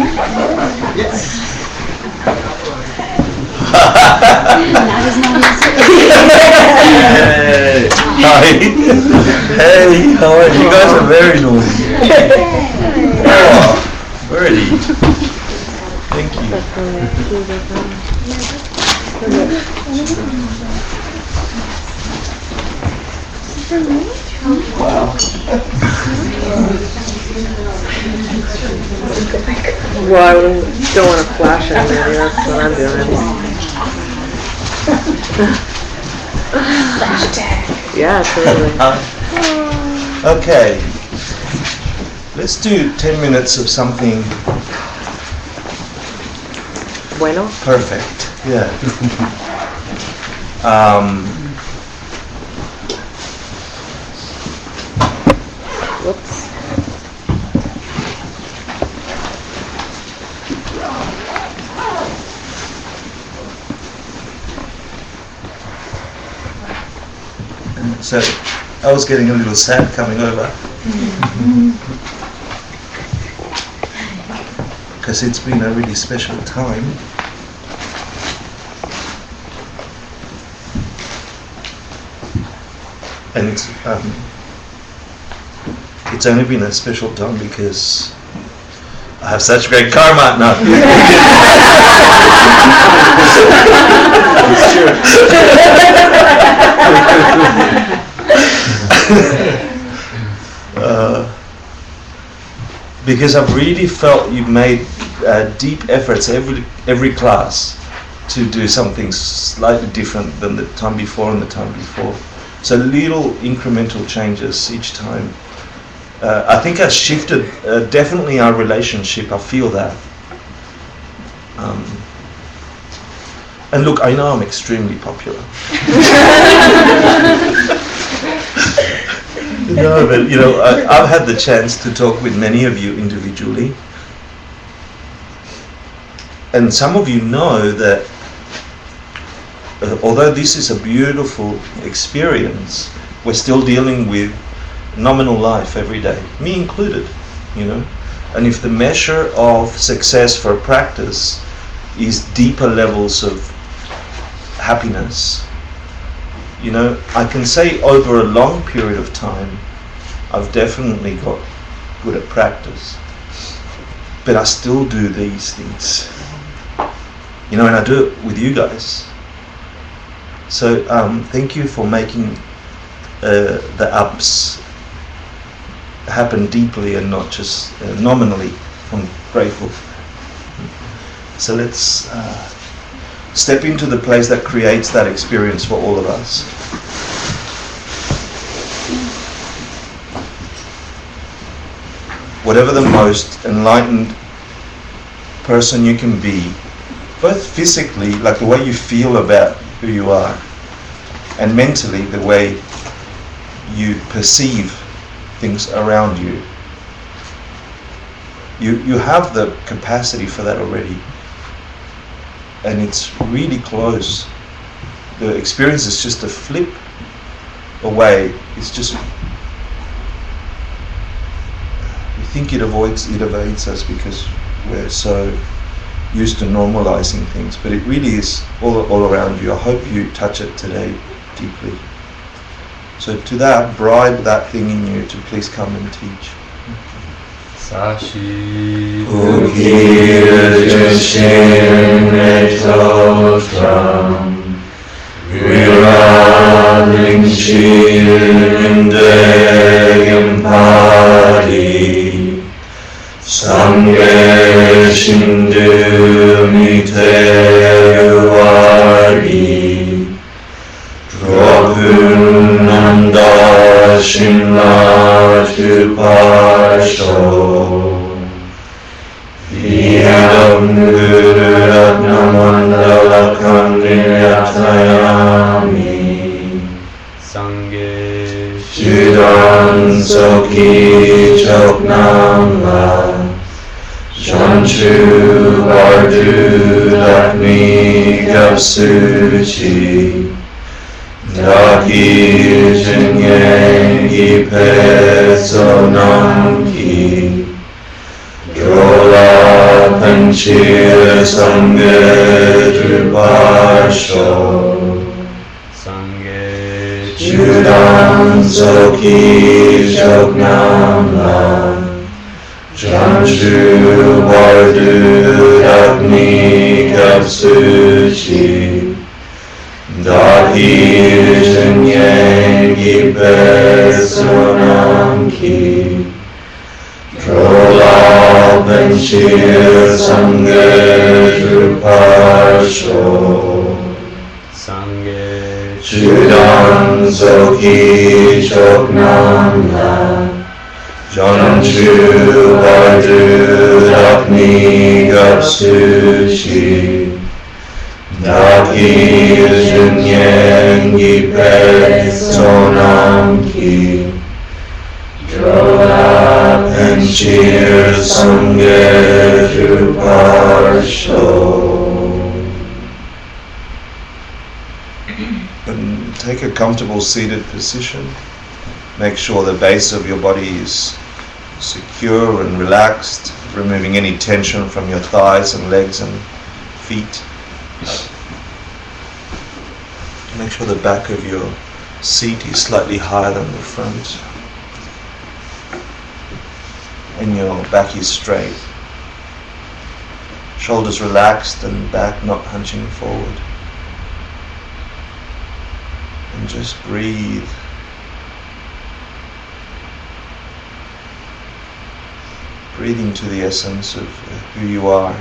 Yes. Hey. Hi. Hey, how are you? You guys are very noisy. Oh, Birdie. Thank you. Wow. Well, I don't want to flash anybody, that's what I'm doing. Flash attack. Yeah, totally. Okay. Let's do 10 minutes of something Bueno? perfect. Yeah. Whoops. So I was getting a little sad coming over because it's been a really special time. And it's only been a special time because I have such great karma now. It's true. Because I've really felt you've made deep efforts every class to do something slightly different than the time before and the time before. So little incremental changes each time. I think I shifted definitely our relationship. I feel that. And look, I know I'm extremely popular. No, but I've had the chance to talk with many of you individually, and some of you know that although this is a beautiful experience, we're still dealing with nominal life every day, me included, And if the measure of success for a practice is deeper levels of happiness, I can say over a long period of time, I've definitely got good at practice. But I still do these things, and I do it with you guys. So thank you for making the ups happen deeply and not just nominally. I'm grateful. So let's step into the place that creates that experience for all of us. Whatever the most enlightened person you can be, both physically, like the way you feel about who you are, and mentally, the way you perceive things around you. You have the capacity for that already. And it's really close. The experience is just a flip away. It's just, we think it evades us because we're so used to normalizing things, but it really is all around you. I hope you touch it today deeply. So to that, bribe that thing in you to please come and teach. Sashi Ukir Jushin Etotram Virading Shin Indegam Padi Sangye Shindu Miteyuari Drobunanda Shimla Tupasho Yam Guru Ratnamandala Kandiyatayami Sangye Shidan Soki Choknamla Shanchu Bardu Lakmi Gyapsuchi Daki Jinyengi Petso Namki Drola Panchir Sangha Drupasho Sangye Judan Soki Joknam Lam Janju Bardu Agni Kapsuchi Dahi Jinyen Gibe Sonam Ki Drola Panchir Sangha Drupasho Sangye Judan Soki Choknam Lam Janju Bardu Agni Kapsuchi Dahi Jinyen Gipe Sonam Ki Drola Panchir Sangha Drupasho. And take a comfortable seated position. Make sure the base of your body is secure and relaxed, removing any tension from your thighs and legs and feet. Make sure the back of your seat is slightly higher than the front. And your back is straight. Shoulders relaxed and back not hunching forward. And just breathe. Breathe into the essence of who you are.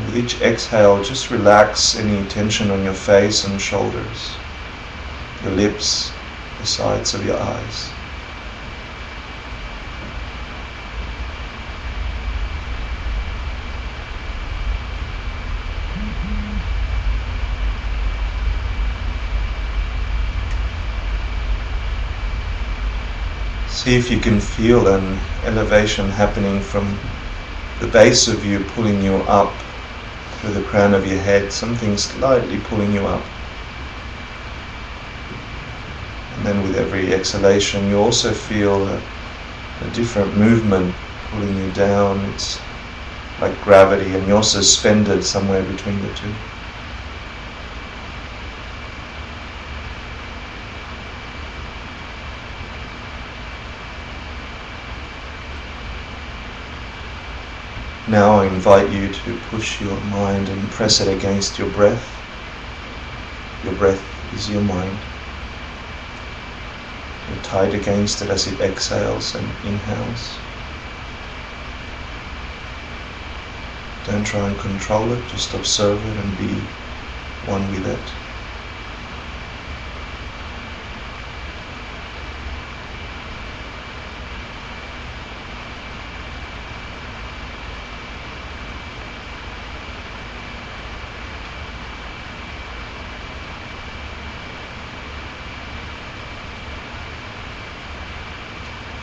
With each exhale, just relax any tension on your face and shoulders, your lips, the sides of your eyes. See if you can feel an elevation happening from the base of you, pulling you up through the crown of your head, something slightly pulling you up. And then with every exhalation you also feel a different movement pulling you down. It's like gravity, and you're suspended somewhere between the two. Now I invite you to push your mind and press it against your breath. Your breath is your mind. You're tied against it as it exhales and inhales. Don't try and control it, just observe it and be one with it.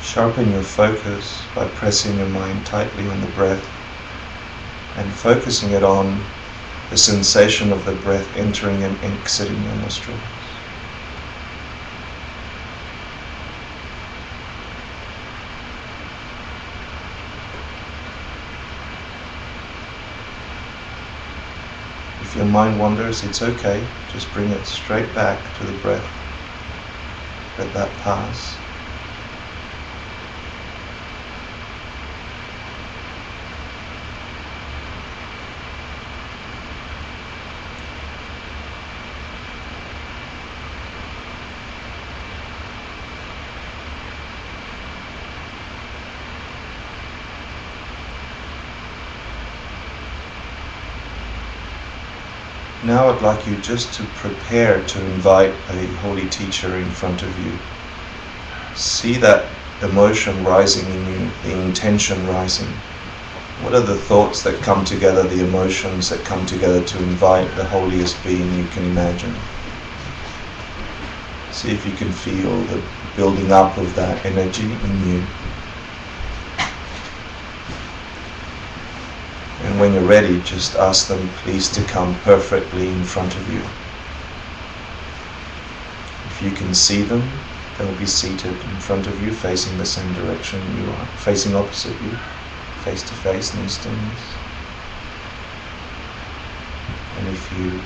Sharpen your focus by pressing your mind tightly on the breath and focusing it on the sensation of the breath entering and exiting your nostrils. If your mind wanders, it's okay. Just bring it straight back to the breath. Let that pass. Now I'd like you just to prepare to invite a holy teacher in front of you. See that emotion rising in you, the intention rising. What are the thoughts that come together, the emotions that come together to invite the holiest being you can imagine? See if you can feel the building up of that energy in you. And when you're ready, just ask them please to come perfectly in front of you. If you can see them, they'll be seated in front of you, facing the same direction you are, facing opposite you, face to face, no stillness. And if you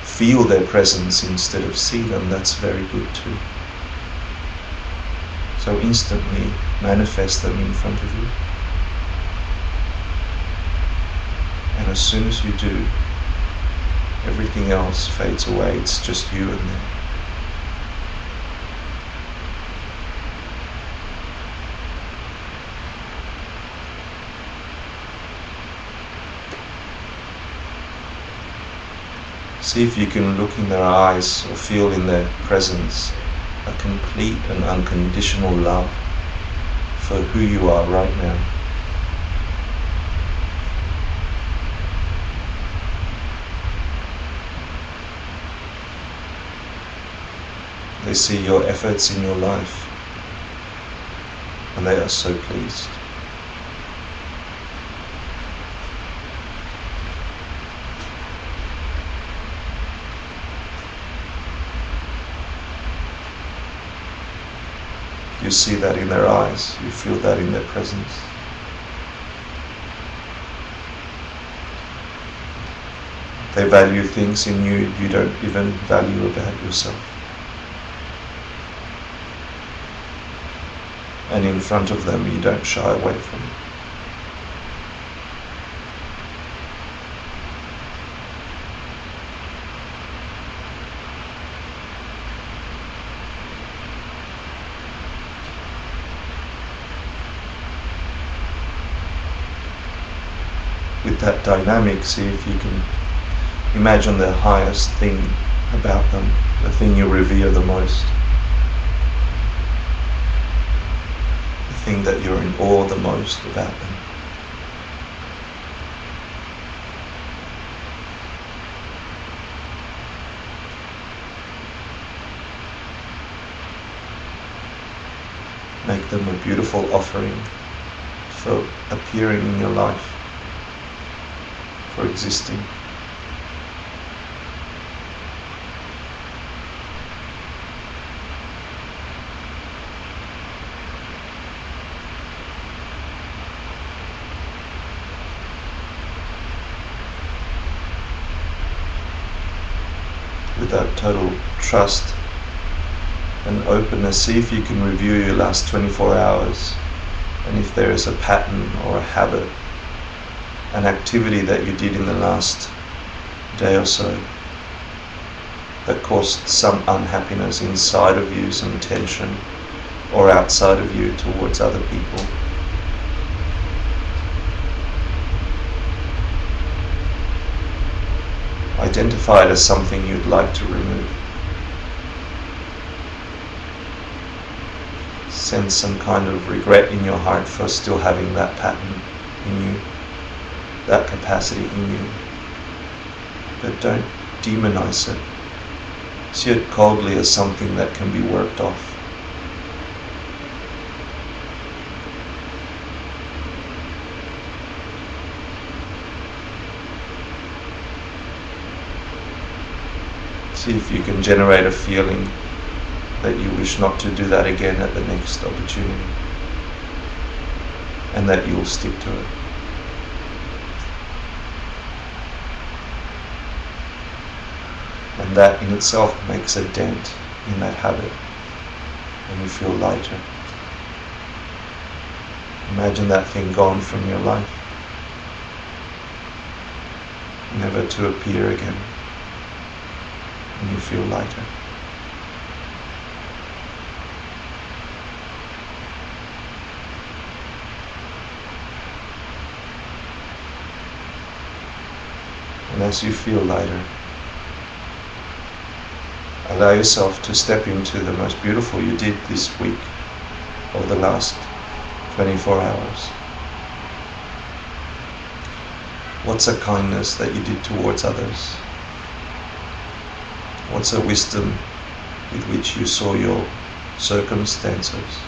feel their presence instead of see them, that's very good too. So instantly manifest them in front of you. And as soon as you do, everything else fades away. It's just you and them. See if you can look in their eyes or feel in their presence a complete and unconditional love for who you are right now. They see your efforts in your life and they are so pleased. You see that in their eyes, you feel that in their presence. They value things in you you don't even value about yourself. And in front of them you don't shy away from it. With that dynamic, see if you can imagine the highest thing about them, the thing you revere the most, the thing that you're in awe the most about them. Make them a beautiful offering for appearing in your life, for existing. With that total trust and openness, see if you can review your last 24 hours and if there is a pattern or a habit, an activity that you did in the last day or so that caused some unhappiness inside of you, some tension, or outside of you towards other people. Identify it as something you'd like to remove. Sense some kind of regret in your heart for still having that pattern in you, that capacity in you. But don't demonize it. See it coldly as something that can be worked off. See if you can generate a feeling that you wish not to do that again at the next opportunity, and that you'll stick to it. And that in itself makes a dent in that habit, and you feel lighter. Imagine that thing gone from your life, never to appear again, and you feel lighter. And as you feel lighter, allow yourself to step into the most beautiful you did this week or the last 24 hours. What's a kindness that you did towards others? What's a wisdom with which you saw your circumstances?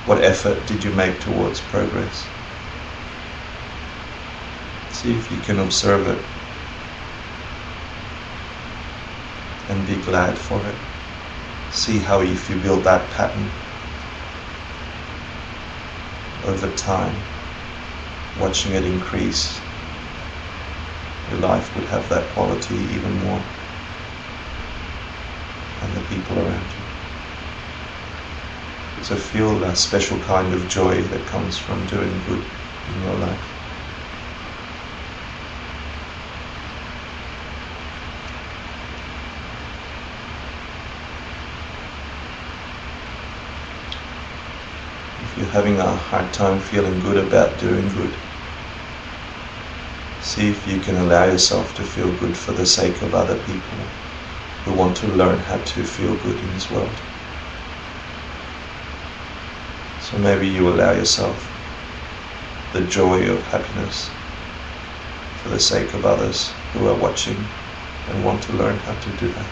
What effort did you make towards progress? See if you can observe it and be glad for it. See how if you build that pattern over time, watching it increase, your life would have that quality even more, and the people around you. So feel a special kind of joy that comes from doing good in your life. If you're having a hard time feeling good about doing good, see if you can allow yourself to feel good for the sake of other people who want to learn how to feel good in this world. So maybe you allow yourself the joy of happiness for the sake of others who are watching and want to learn how to do that.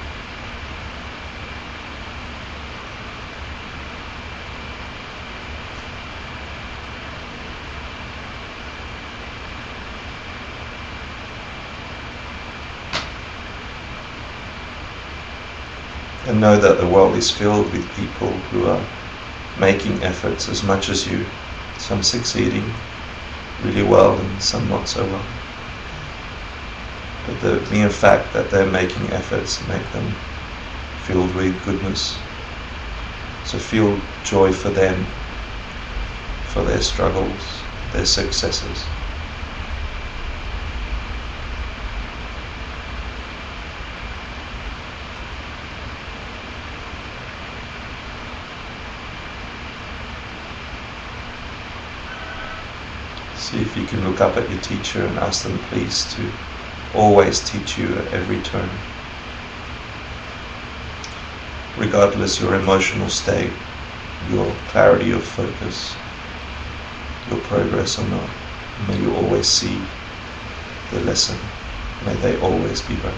And know that the world is filled with people who are making efforts as much as you, some succeeding really well and some not so well. But the mere fact that they're making efforts make them filled with goodness. So feel joy for them, for their struggles, their successes. See if you can look up at your teacher and ask them please to always teach you at every turn. Regardless your emotional state, your clarity of focus, your progress or not, may you always see the lesson. May they always be right.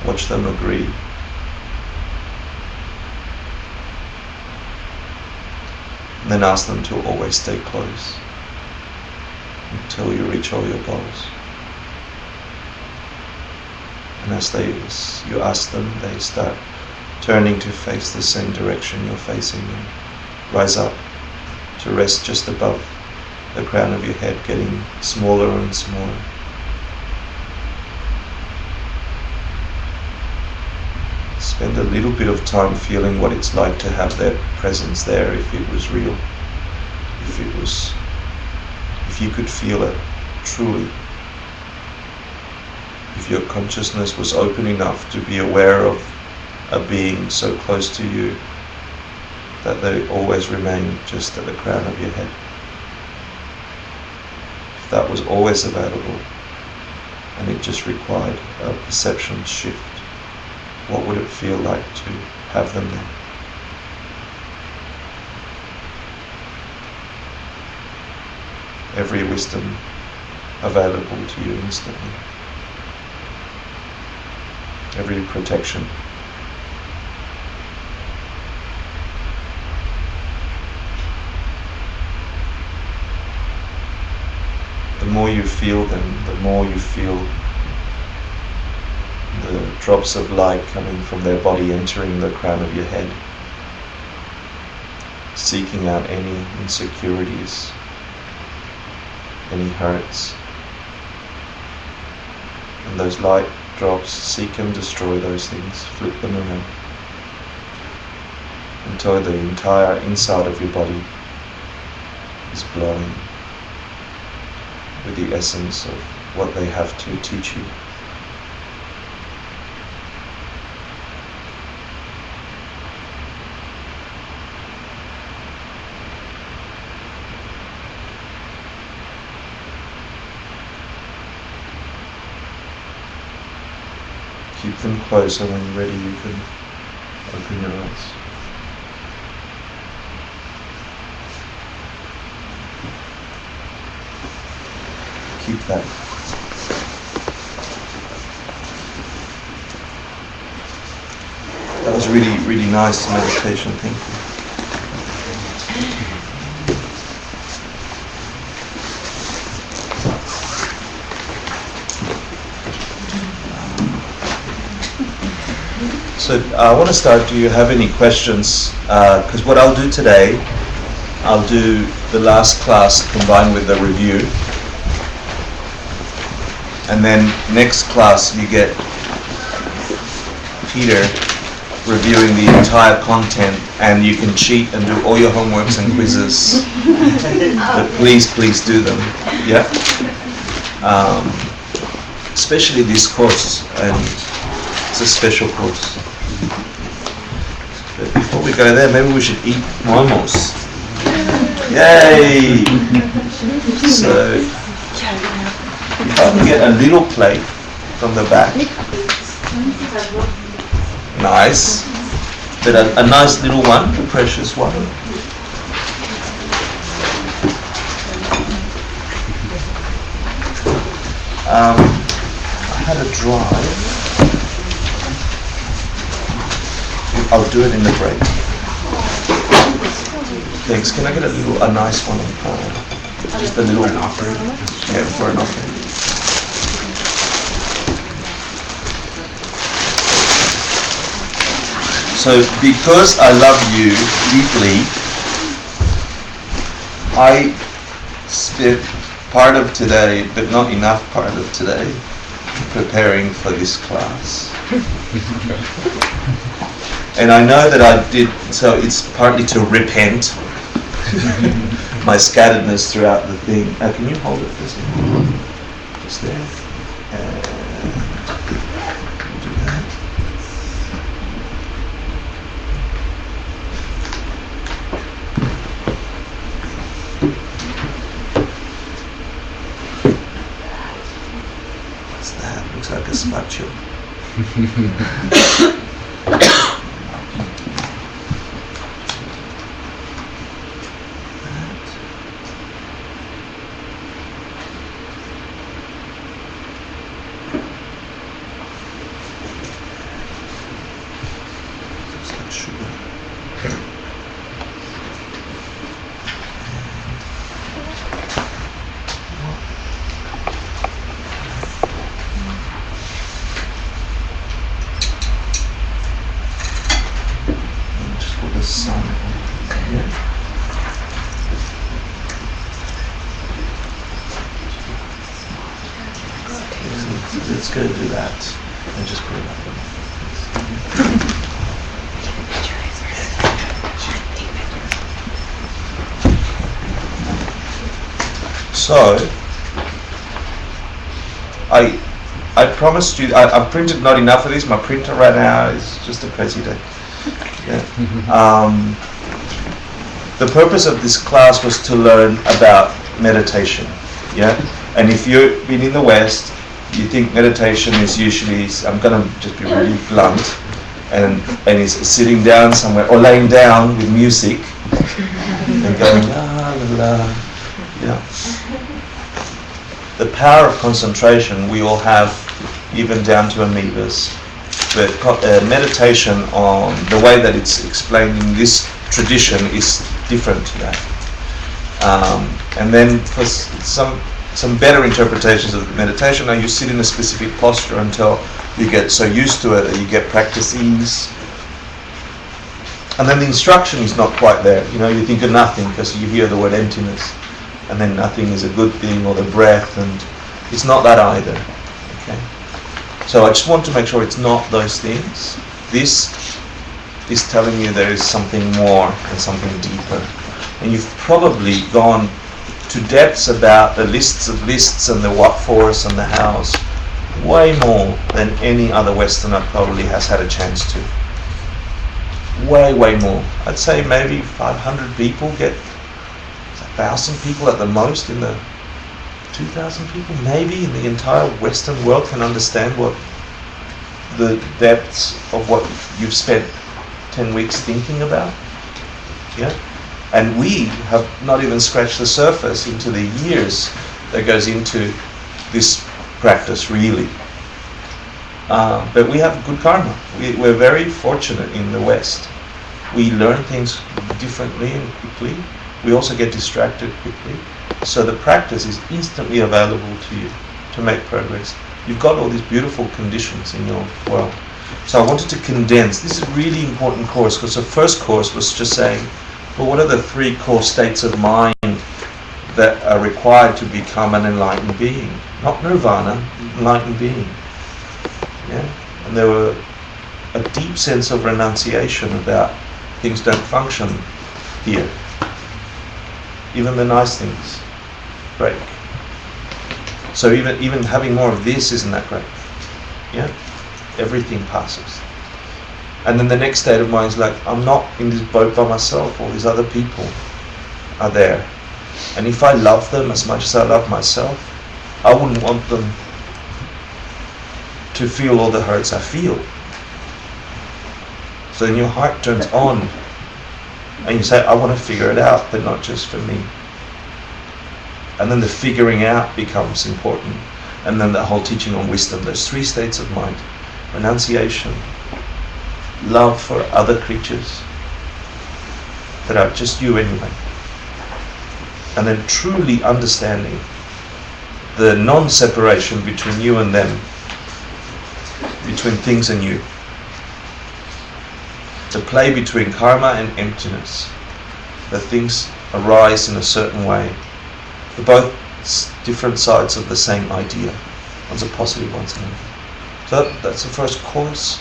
Watch them agree. And then ask them to always stay close until you reach all your goals. And as you ask them, they start turning to face the same direction you're facing and rise up to rest just above the crown of your head, getting smaller and smaller. Spend a little bit of time feeling what it's like to have their presence there if it was real, if you could feel it truly, if your consciousness was open enough to be aware of a being so close to you that they always remain just at the crown of your head. If that was always available and it just required a perception shift, what would it feel like to have them there? Every wisdom available to you instantly. Every protection. The more you feel them, the more you feel the drops of light coming from their body entering the crown of your head, seeking out any insecurities, any hurts. And those light drops seek and destroy those things, flip them around, until the entire inside of your body is glowing with the essence of what they have to teach you. Keep them close, and when you're ready you can open your eyes. Keep that. That was really, really nice meditation, thank you. So I want to start. Do you have any questions? Because what I'll do today, I'll do the last class combined with the review. And then next class you get Peter reviewing the entire content, and you can cheat and do all your homeworks and quizzes. But please do them. Yeah? Especially this course, and it's a special course. But before we go there, maybe we should eat momos. Yay! So, if I can get a little plate from the back. Nice. But a nice little one, a precious one. I had a drive. I'll do it in the break. Thanks. Can I get a nice one? Just a little offering. Yeah, for an offering. So, because I love you deeply, I spent part of today, but not enough part of today, preparing for this class. And I know that I did, so it's partly to repent my scatteredness throughout the thing. Can you hold it for a second? Just there. Do that. What's that? Looks like a spatula. Let's go do that and just put it up. So, I promised you, I printed not enough of these. My printer right now is just a crazy day. Yeah. The purpose of this class was to learn about meditation. Yeah, and if you've been in the West, you think meditation is usually, I'm going to just be really blunt, and is sitting down somewhere or laying down with music and going la la la. Yeah. The power of concentration we all have, even down to amoebas. But meditation, on the way that it's explained in this tradition, is different to that. And then for some better interpretations of meditation are you sit in a specific posture until you get so used to it that you get practice ease. And then the instruction is not quite there. You know, you think of nothing because you hear the word emptiness, and then nothing is a good thing, or the breath, and it's not that either. Okay. So I just want to make sure it's not those things. This is telling you there is something more and something deeper. And you've probably gone to depths about the lists of lists and the what fors and the hows, way more than any other Westerner probably has had a chance to. Way more. I'd say maybe 500 people get 1,000 people at the most in the 2,000 people maybe in the entire Western world can understand what the depths of what you've spent 10 weeks thinking about. Yeah. And we have not even scratched the surface into the years that goes into this practice, really. But we have good karma. We're very fortunate in the West. We learn things differently and quickly. We also get distracted quickly. So the practice is instantly available to you to make progress. You've got all these beautiful conditions in your world. So I wanted to condense. This is a really important course because the first course was just saying, well, what are the 3 core states of mind that are required to become an enlightened being? Not nirvana, enlightened being. Yeah? And there were a deep sense of renunciation about things don't function here. Even the nice things break. So even having more of this isn't that great. Yeah? Everything passes. And then the next state of mind is like, I'm not in this boat by myself, all these other people are there. And if I love them as much as I love myself, I wouldn't want them to feel all the hurts I feel. So then your heart turns on and you say, I want to figure it out, but not just for me. And then the figuring out becomes important. And then the whole teaching on wisdom. There's 3 states of mind. Renunciation, love for other creatures that are just you anyway. And then truly understanding the non-separation between you and them, between things and you. The play between karma and emptiness. That things arise in a certain way. They're both different sides of the same idea. One's a positive, one's a negative. So that's the first course.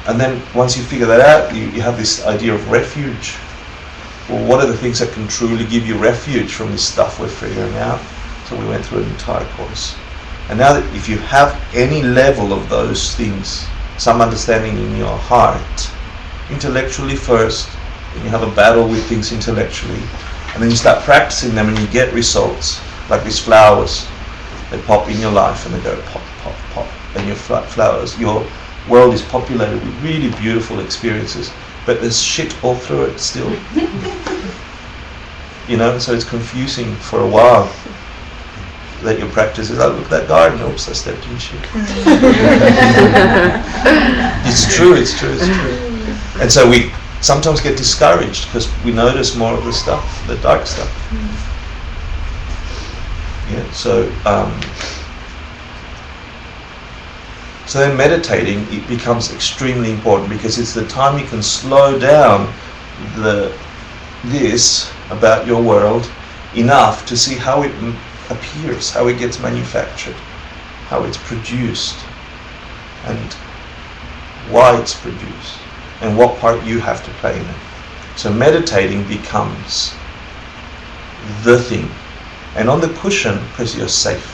And then once you figure that out, you have this idea of refuge. Well, what are the things that can truly give you refuge from this stuff we're figuring out? So we went through an entire course. And now that if you have any level of those things, some understanding in your heart, intellectually first, and you have a battle with things intellectually, and then you start practicing them and you get results, like these flowers. They pop in your life and they go pop, pop, pop. And your flowers, your world is populated with really beautiful experiences, but there's shit all through it still. You know, so it's confusing for a while that your practice is, oh, look at that garden, oops, I stepped in shit. It's true. And so we sometimes get discouraged because we notice more of the stuff, the dark stuff. Yeah, so then meditating, it becomes extremely important because it's the time you can slow down this about your world enough to see how it appears, how it gets manufactured, how it's produced, and why it's produced, and what part you have to play in it. So meditating becomes the thing. And on the cushion, because you're safe,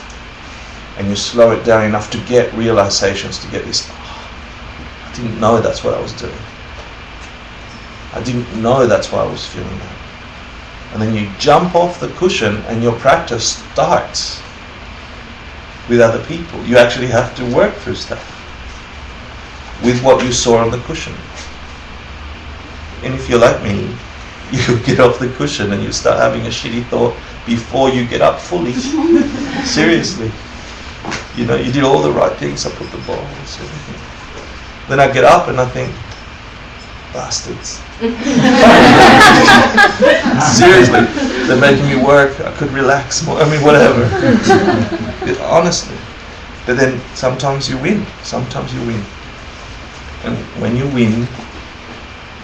and you slow it down enough to get realizations, to get this, I didn't know that's what I was doing. I didn't know that's why I was feeling that. And then you jump off the cushion and your practice starts with other people. You actually have to work through stuff with what you saw on the cushion. And if you're like me, you get off the cushion and you start having a shitty thought before you get up fully. Seriously. You know, you did all the right things. I put the balls, everything. Then I get up and I think, bastards. Seriously, they're making me work. I could relax more. I mean, whatever. Honestly. But then sometimes you win. And when you win,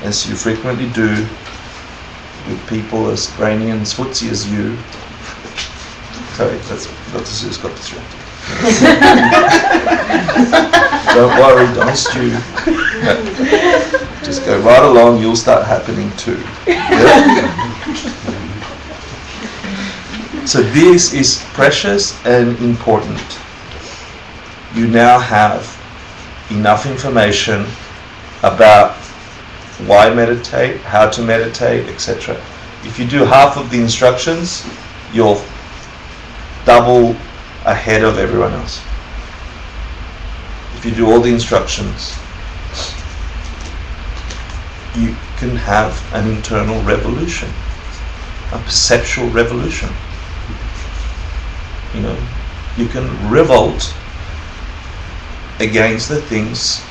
as you frequently do with people as brainy and footsie as you, sorry, that's Dr. Seuss got distracted. Don't worry, don't stew. Just go right along, you'll start happening too. Yeah? So this is precious and important. You now have enough information about why meditate, how to meditate, etc. If you do half of the instructions, you're double ahead of everyone else. If you do all the instructions, you can have an internal revolution, a perceptual revolution. You know, you can revolt against the things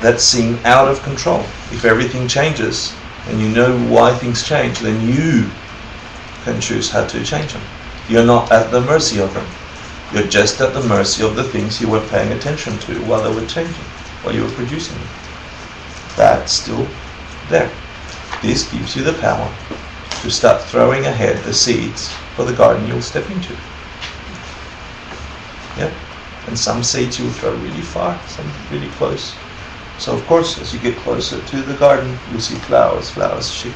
that seem out of control. If everything changes and you know why things change, then you can choose how to change them. You're not at the mercy of them. You're just at the mercy of the things you were paying attention to while they were changing, while you were producing them. that's still there. This gives you the power to start throwing ahead the seeds for the garden you'll step into. Yeah? And some seeds you'll throw really far, some really close. So of course, as you get closer to the garden, you'll see flowers, shit.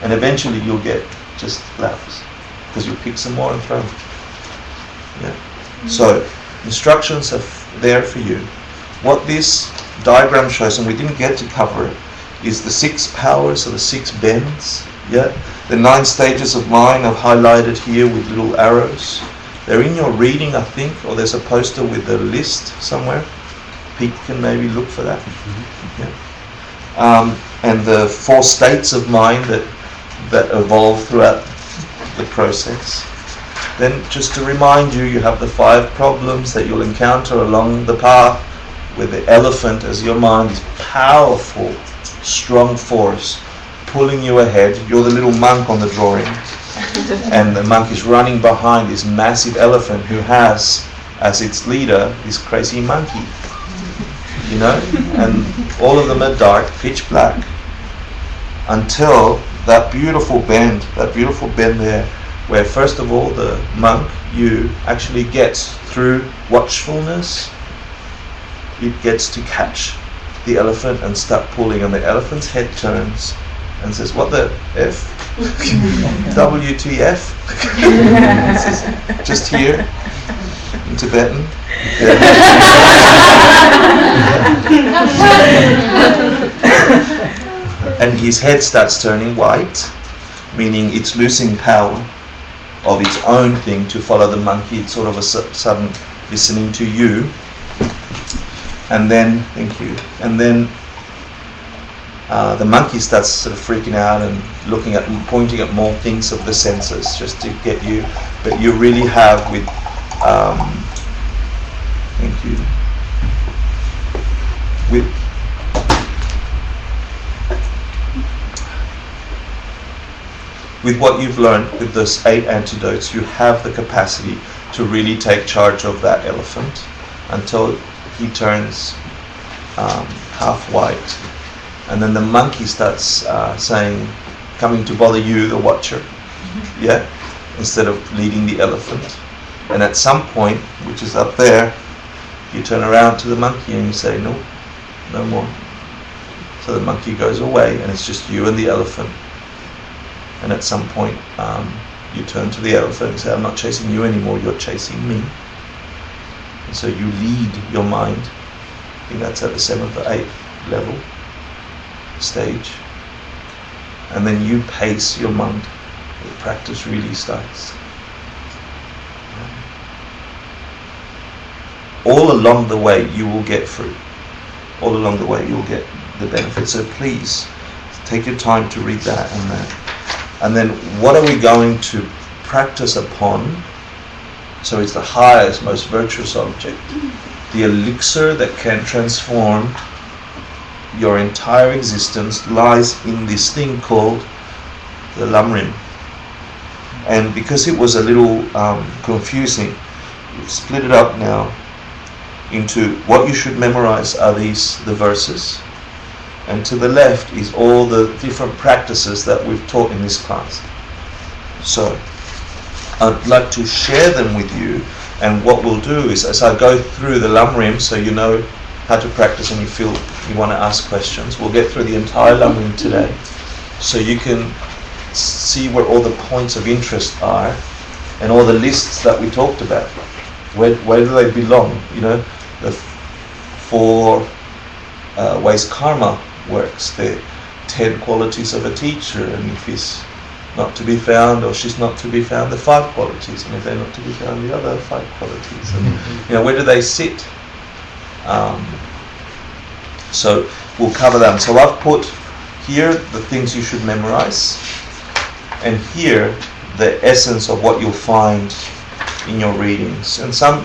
And eventually you'll get just flowers, because you'll pick some more and throw them. Yeah? So, instructions are there for you. What this diagram shows, and we didn't get to cover it, is the 6 powers or the 6 bends. Yeah? The 9 stages of mind I've highlighted here with little arrows. They're in your reading, I think, or there's a poster with the list somewhere. Pete can maybe look for that. Yeah. And the 4 states of mind that evolve throughout the process. Then, just to remind you, you have the 5 problems that you'll encounter along the path, where the elephant as your mind is powerful, strong force pulling you ahead. You're the little monk on the drawing, and the monk is running behind this massive elephant who has as its leader this crazy monkey, you know, and all of them are dark, pitch black, until that beautiful bend there, where first of all the monk, you actually gets through watchfulness, it gets to catch the elephant and start pulling, and the elephant's head turns and says, "What the F? WTF?" Says, "Just here in Tibetan." And his head starts turning white, meaning it's losing power of its own thing to follow the monkey. It's sort of a sudden listening to you. And then, thank you, and then the monkey starts sort of freaking out and looking at, pointing at more things of the senses just to get you. But you really have with, thank you, with what you've learned with those 8 antidotes, you have the capacity to really take charge of that elephant until he turns half white, and then the monkey starts saying, coming to bother you, the watcher, yeah, instead of leading the elephant. And at some point, which is up there, you turn around to the monkey and you say, "No, no more." So the monkey goes away, and it's just you and the elephant. And at some point, you turn to the elephant and say, "I'm not chasing you anymore, you're chasing me." And so you lead your mind. I think that's at the 7th or 8th level stage. And then you pace your mind. The practice really starts. All along the way you will get fruit. All along the way you'll get the benefit. So please take your time to read that and that. And then what are we going to practice upon? So it's the highest, most virtuous object. The elixir that can transform your entire existence lies in this thing called the lamrim. And because it was a little confusing, we've split it up now into what you should memorize are the verses, and to the left is all the different practices that we've taught in this class. So I'd like to share them with you, and what we'll do is, as I go through the lamrim, so you know how to practice and you feel you want to ask questions, we'll get through the entire lamrim today, so you can see where all the points of interest are and all the lists that we talked about. Where do they belong? You know, the 4 ways karma works, the 10 qualities of a teacher, and if he's not to be found or she's not to be found, the 5 qualities, and if they're not to be found, the other 5 qualities. And, you know, where do they sit? So we'll cover them. So I've put here the things you should memorize, and here the essence of what you'll find in your readings. And some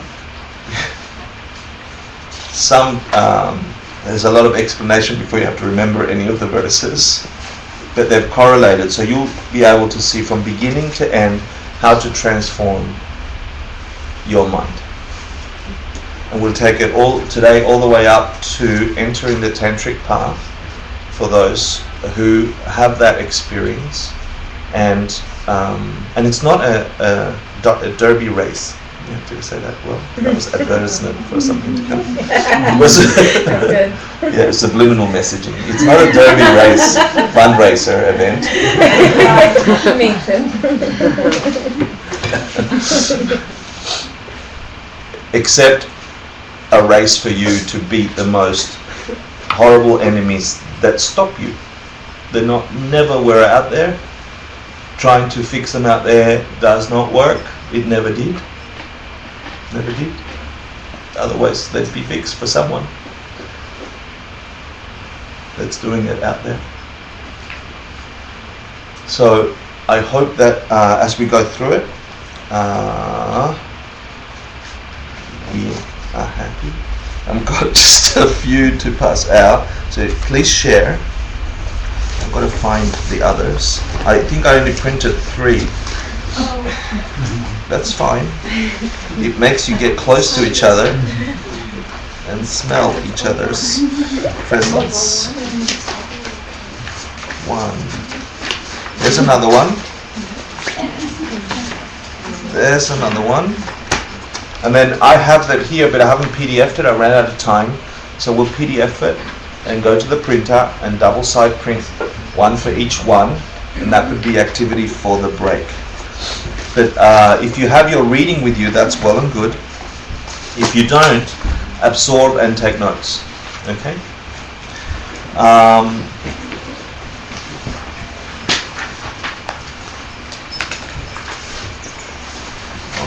there's a lot of explanation before you have to remember any of the verses, but they're correlated, so you'll be able to see from beginning to end how to transform your mind. And we'll take it all today all the way up to entering the tantric path, for those who have that experience, and it's not a derby race. You have to say that well. That was advertisement for something to come. Yeah, subliminal messaging. It's not a derby race fundraiser event. Except a race for you to beat the most horrible enemies that stop you. They're never were out there. Trying to fix them out there does not work. It never did. Never did. Otherwise, they'd be fixed for someone that's doing it out there. So I hope that as we go through it, we are happy. I've got just a few to pass out, so please share. I've got to find the others. I think I only printed 3. That's fine. It makes you get close to each other and smell each other's presence. 1. There's another one. There's another one. And then I have that here, but I haven't PDF'd it. I ran out of time. So we'll PDF it and go to the printer and double side print 1 for each one. And that would be activity for the break. But if you have your reading with you, that's well and good. If you don't, absorb and take notes. Okay? I'll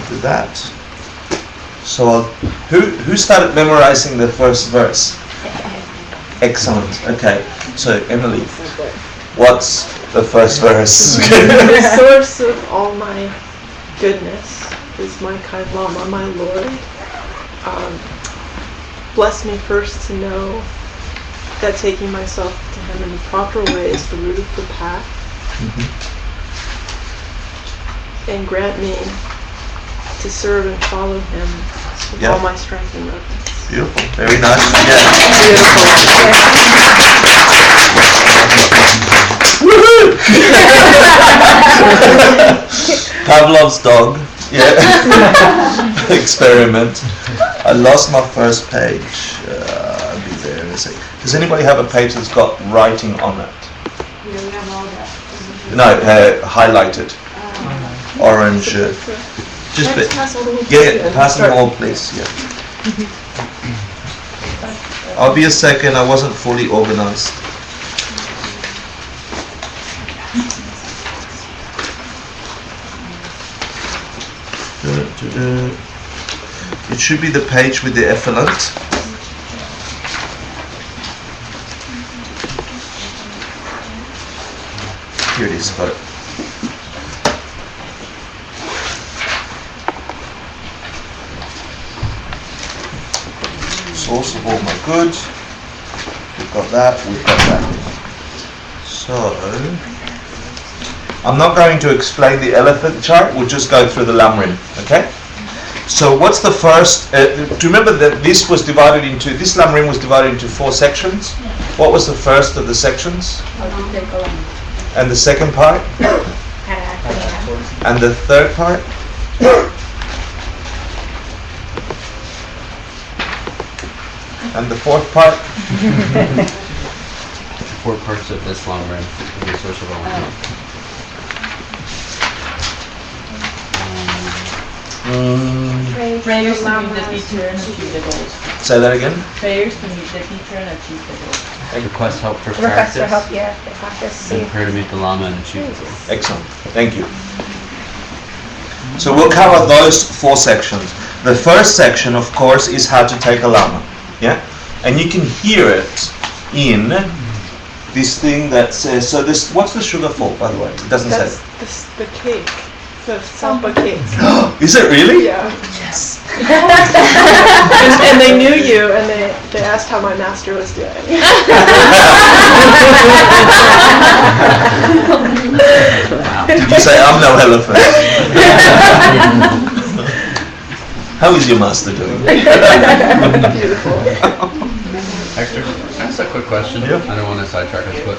do that. So, who started memorizing the first verse? Excellent. Okay. So, Emily, what's the first verse? The source of all my goodness is my Kai Lama, my Lord. Bless me first to know that taking myself to Him in the proper way is the root of the path. And grant me to serve and follow Him with all my strength and reverence. Beautiful. Very nice. Yeah. Woohoo! Pavlov's dog. Yeah. Experiment. I lost my first page. I'll be there in a second. Does anybody have a page that's got writing on it? Yeah, we have all that. No, highlighted. Orange. Just bit. Pass them all, please. Yeah. I'll be a second. I wasn't fully organized. It should be the page with the effluent. Here it is. Got it. Source of all my good. We've got that. We've got that. So, I'm not going to explain the elephant chart. We'll just go through the lamrim. Okay. So what's the first? Do you remember that this lamrim was divided into 4 sections? What was the first of the sections? And the second part? And the third part? And the fourth part? The 4 parts of this lamrim, the source of all knowledge. Prayers to meet the teacher and achieve the goals. Say that again. Prayers to meet the teacher and achieve the goals. Request help for Request practice. for help, yeah, for practice. And prayer to meet the Lama and achieve the goals. Excellent. Thank you. So we'll cover those 4 sections. The first section, of course, is how to take a Lama. Yeah? And you can hear it in this thing that says, so this, what's the sugar for, by the way? It doesn't say. That's the cake. The Sampa cake. Is it really? Yeah. Yes. and they knew you, and they asked how my master was doing. Did you say, I'm no elephant? How is your master doing? Beautiful. Hector? Just a quick question. Yeah. I don't want to sidetrack us, but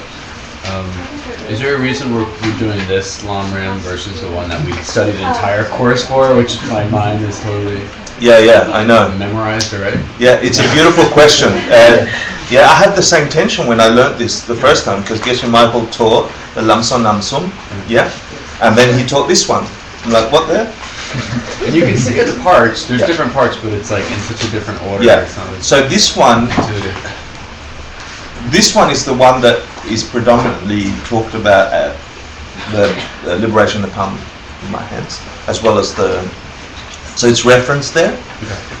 is there a reason we're doing this Lamrim versus the one that we studied an entire course for, which my mind is totally Yeah, I know. memorized already? Yeah, it's a beautiful question. And yeah, I had the same tension when I learned this the first time, because Geshe Michael taught the Lamson Namsum, yeah, and then he taught this one. I'm like, what there? And you can see the parts. There's Yeah. different parts, but it's like in such a different order. Yeah. It's not as So this one intuitive. is the one that is predominantly talked about at the liberation of the palm in my hands, as well as the. So it's referenced there,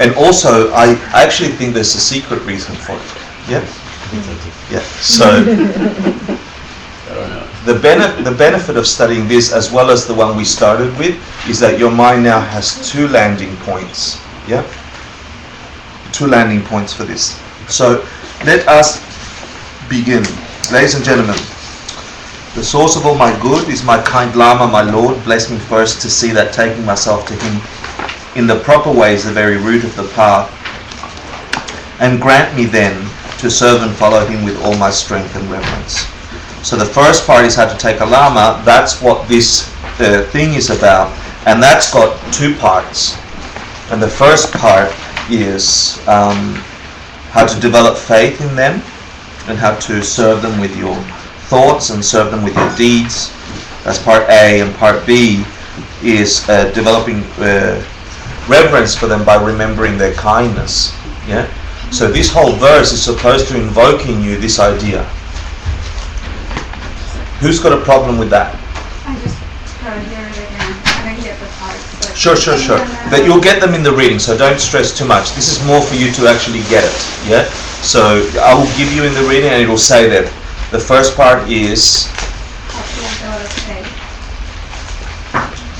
and also I actually think there's a secret reason for it. Yeah, yeah. So I don't know. the benefit of studying this, as well as the one we started with, is that your mind now has two landing points. Yeah, two landing points for this. So let us begin. Ladies and gentlemen, the source of all my good is my kind Lama, my Lord. Bless me first to see that taking myself to him in the proper way is the very root of the path, and grant me then to serve and follow him with all my strength and reverence. So the first part is how to take a Lama. That's what this thing is about, and that's got two parts. And the first part is how to develop faith in them, and how to serve them with your thoughts and serve them with your deeds. That's part A, and part B is developing reverence for them by remembering their kindness. Yeah. So this whole verse is supposed to invoke in you this idea. Who's got a problem with that? I just gotta hear it again. I didn't get the parts. But Sure. But you'll get them in the reading, so don't stress too much. This is more for you to actually get it. Yeah. So I will give you in the reading, and it will say that the first part is.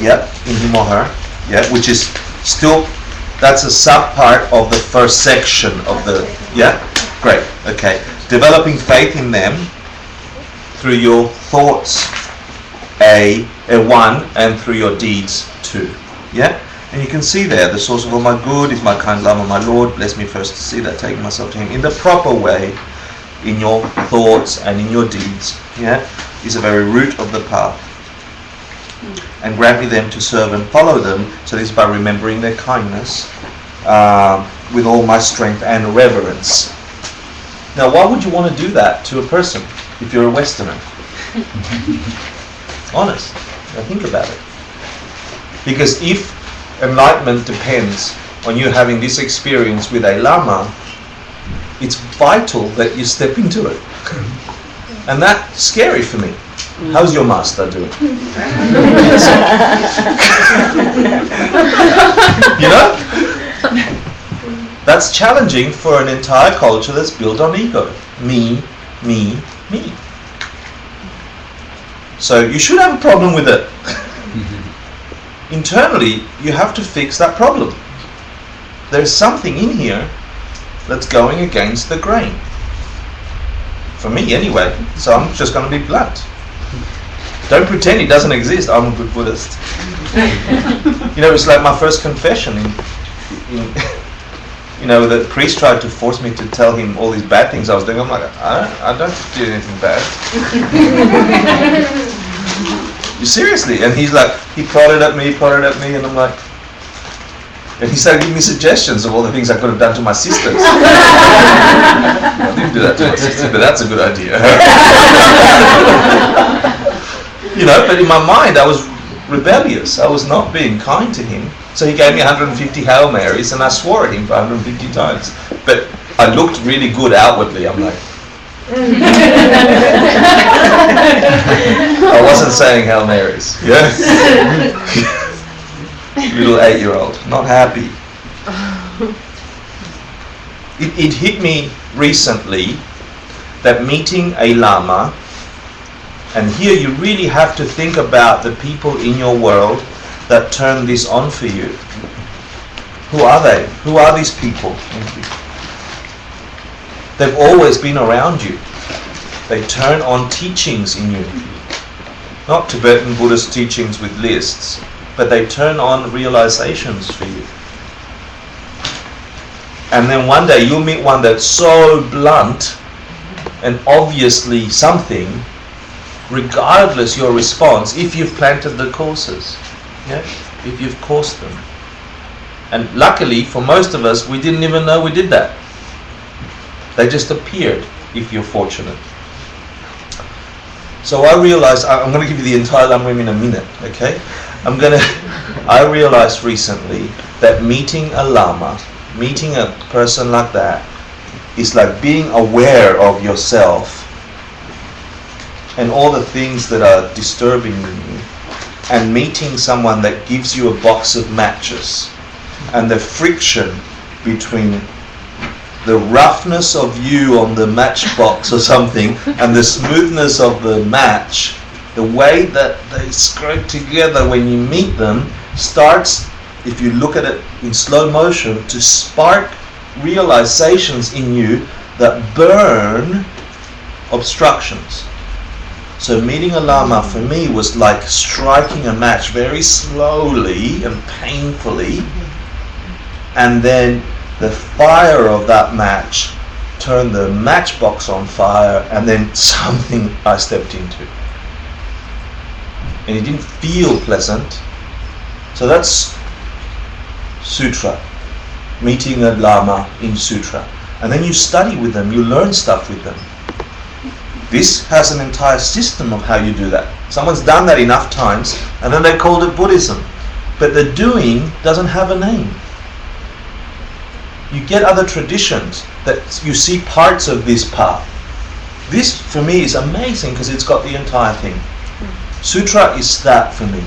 Yeah, in him or her. Yeah, which is still, that's a sub part of the first section of the, yeah? Great, okay. Developing faith in them through your thoughts, one, and through your deeds, two. Yeah? And you can see there, the source of all my good is my kind Lama, my Lord. Bless me first to see that, taking myself to him in the proper way, in your thoughts and in your deeds, yeah? Is the very root of the path. And grant me them to serve and follow them. So this is by remembering their kindness with all my strength and reverence. Now, why would you want to do that to a person if you're a Westerner? Honest. Now think about it. Because if enlightenment depends on you having this experience with a Lama, it's vital that you step into it. And that's scary for me. How's your master doing? You know? That's challenging for an entire culture that's built on ego. Me. So you should have a problem with it. Internally, you have to fix that problem. There's something in here that's going against the grain. For me, anyway. So I'm just going to be blunt. Don't pretend it doesn't exist. I'm a good Buddhist. You know, it's like my first confession. You know, the priest tried to force me to tell him all these bad things I was doing. I'm like, I don't do anything bad. Seriously. And he's like, he prodded at me, and I'm like, and he started giving me suggestions of all the things I could have done to my sisters. I didn't do that to my sisters, but that's a good idea. You know, but in my mind I was rebellious. I was not being kind to him. So he gave me 150 Hail Marys, and I swore at him for 150 times. But I looked really good outwardly. I'm like, I wasn't saying Hail Marys. Yeah. Little 8-year-old, not happy. It hit me recently that meeting a Lama, and here you really have to think about the people in your world that turn this on for you. Who are they? Who are these people? They've always been around you. They turn on teachings in you. Not Tibetan Buddhist teachings with lists, but they turn on realizations for you. And then one day you'll meet one that's so blunt and obviously something, regardless your response, if you've planted the courses, if you've coursed them. And luckily for most of us, we didn't even know we did that. They just appeared, if you're fortunate. So I realized, I'm going to give you the entire Lamrim in a minute, okay? I realized recently that meeting a Lama, meeting a person like that, is like being aware of yourself and all the things that are disturbing you, and meeting someone that gives you a box of matches, and the friction between the roughness of you on the matchbox or something and the smoothness of the match, the way that they scrape together when you meet them starts, if you look at it in slow motion, to spark realizations in you that burn obstructions. So meeting a Lama for me was like striking a match very slowly and painfully, and then the fire of that match turned the matchbox on fire, and then something I stepped into. And it didn't feel pleasant. So that's sutra, meeting a Lama in sutra. And then you study with them, you learn stuff with them. This has an entire system of how you do that. Someone's done that enough times, and then they called it Buddhism. But the doing doesn't have a name. You get other traditions that you see parts of this path. This, for me, is amazing because it's got the entire thing. Sutra is that for me.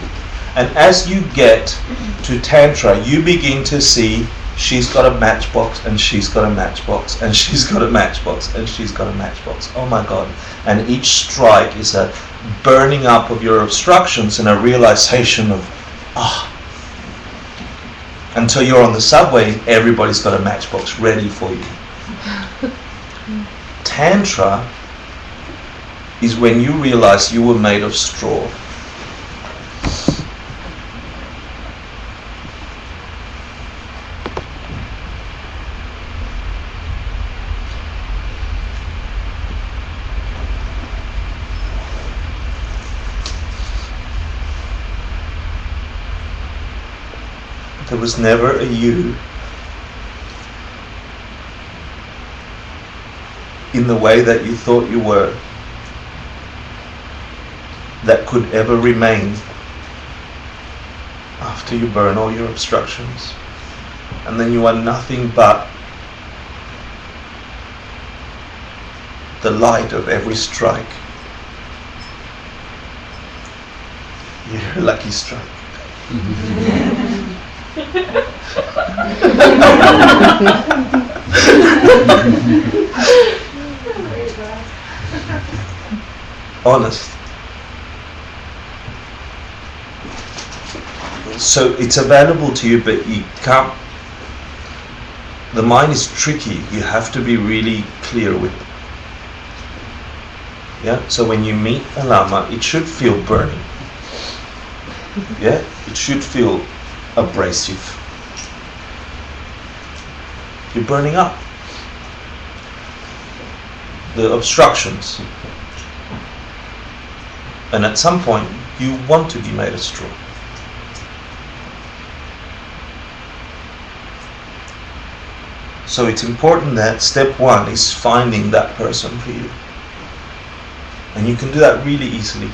And as you get to Tantra, you begin to see she's got a matchbox, and she's got a matchbox, and she's got a matchbox, and she's got a matchbox. Oh my God. And each strike is a burning up of your obstructions and a realization of, until you're on the subway, everybody's got a matchbox ready for you. Tantra is when you realize you were made of straw. There was never a you in the way that you thought you were that could ever remain after you burn all your obstructions. And then you are nothing but the light of every strike. You're a lucky strike. Honest. So it's available to you, but you can't. The mind is tricky. You have to be really clear with it. Yeah. So when you meet a Lama, it should feel burning. Yeah. It should feel abrasive. You're burning up the obstructions, and at some point you want to be made of straw. So it's important that step one is finding that person for you, and you can do that really easily.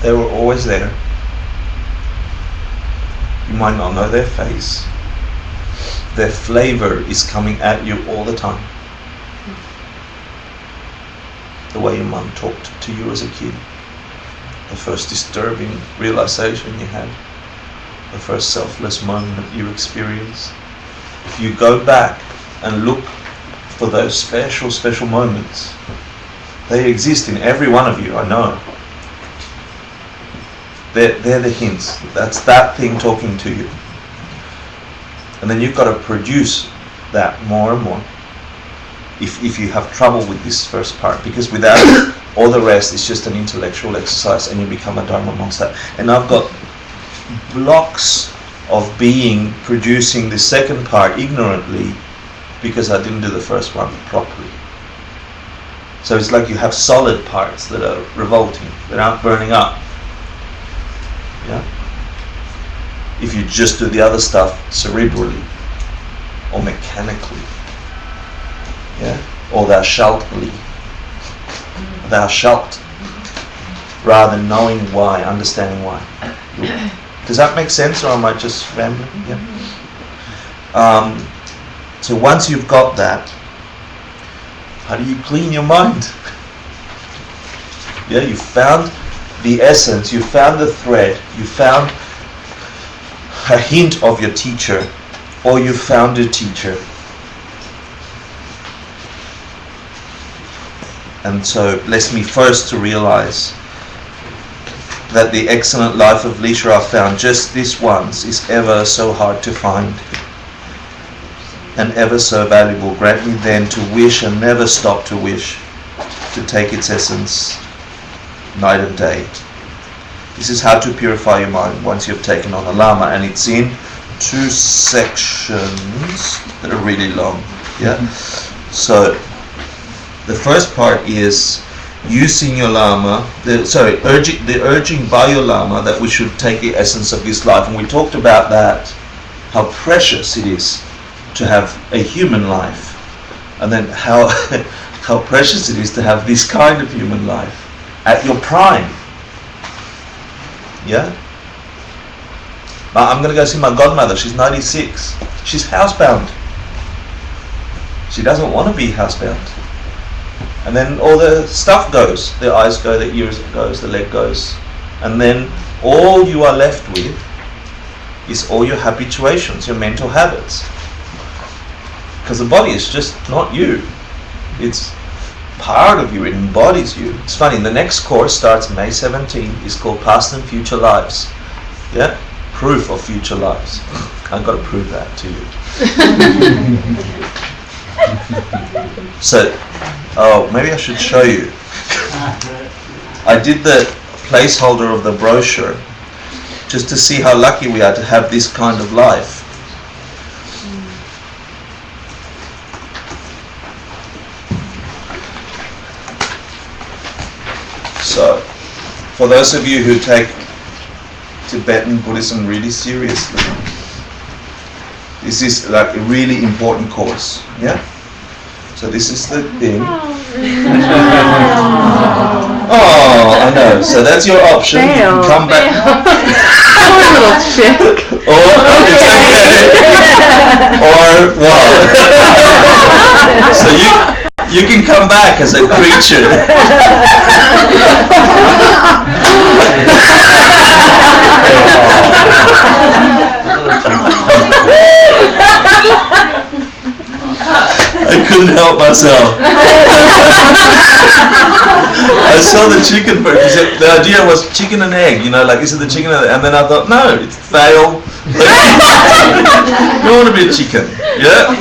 They were always there. You might not know their face. Their flavor is coming at you all the time. The way your mum talked to you as a kid. The first disturbing realization you had. The first selfless moment you experienced. If you go back and look for those special moments, they exist in every one of you, I know. They're the hints. That's that thing talking to you. And then you've got to produce that more and more if you have trouble with this first part, because without it, all the rest is just an intellectual exercise and you become a Dharma monster. And I've got blocks of being producing the second part ignorantly because I didn't do the first one properly. So it's like you have solid parts that are revolting, that aren't burning up. Yeah? If you just do the other stuff cerebrally or mechanically. Yeah? Or thou shalt believe. Thou shalt. Rather than knowing why, understanding why. Does that make sense, or am I just rambling? Yeah. So once you've got that, how do you clean your mind? Yeah, you found the essence, you found the thread, you found a hint of your teacher, or you found a teacher. And so bless me first to realize that the excellent life of leisure I've found just this once is ever so hard to find and ever so valuable. Grant me then to wish and never stop to wish, to take its essence night and day. This is how to purify your mind once you've taken on a Lama, and it's in 2 sections that are really long. Yeah. So the first part is using your Lama, urging by your Lama that we should take the essence of this life. And we talked about that, how precious it is to have a human life, and then how precious it is to have this kind of human life at your prime. Yeah? I'm going to go see my godmother. She's 96. She's housebound. She doesn't want to be housebound. And then all the stuff goes. The eyes go, the ears goes, the leg goes. And then all you are left with is all your habituations, your mental habits. Because the body is just not you. It's part of you, it embodies you. It's funny, the next course starts May 17, is called Past and Future Lives. Yeah? Proof of future lives. I've got to prove that to you. So, maybe I should show you. I did the placeholder of the brochure just to see how lucky we are to have this kind of life. So, for those of you who take Tibetan Buddhism really seriously, this is like a really important course. Yeah? So this is the thing. Oh, I know. So that's your option. You can come back. Poor little chick. Or it's okay. Or wow. So you can come back as a creature. I couldn't help myself. I saw the chicken first. The idea was chicken and egg, like is it the chicken and egg? And then I thought, no, it's fail. You don't want to be a chicken, yeah?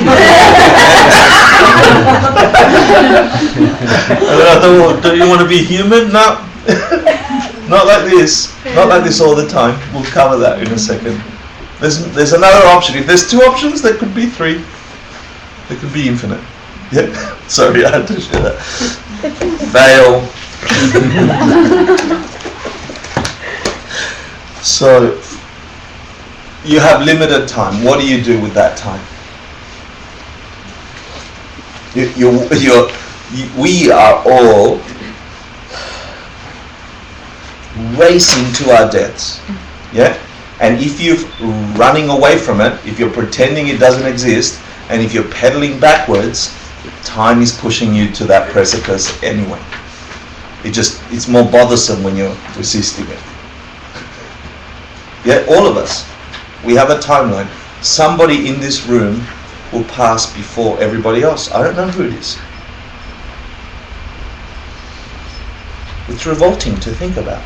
And then I thought, well, do you want to be human? No. Not like this. Not like this all the time. We'll cover that in a second. There's another option. If there's 2 options, there could be 3. There could be infinite. Yeah. Sorry, I had to share that. Fail. So you have limited time. What do you do with that time? We are all racing to our deaths. Yeah? And if you're running away from it, if you're pretending it doesn't exist, and if you're pedaling backwards, time is pushing you to that precipice anyway. It's more bothersome when you're resisting it. Yeah, all of us. We have a timeline. Somebody in this room will pass before everybody else. I don't know who it is. It's revolting to think about.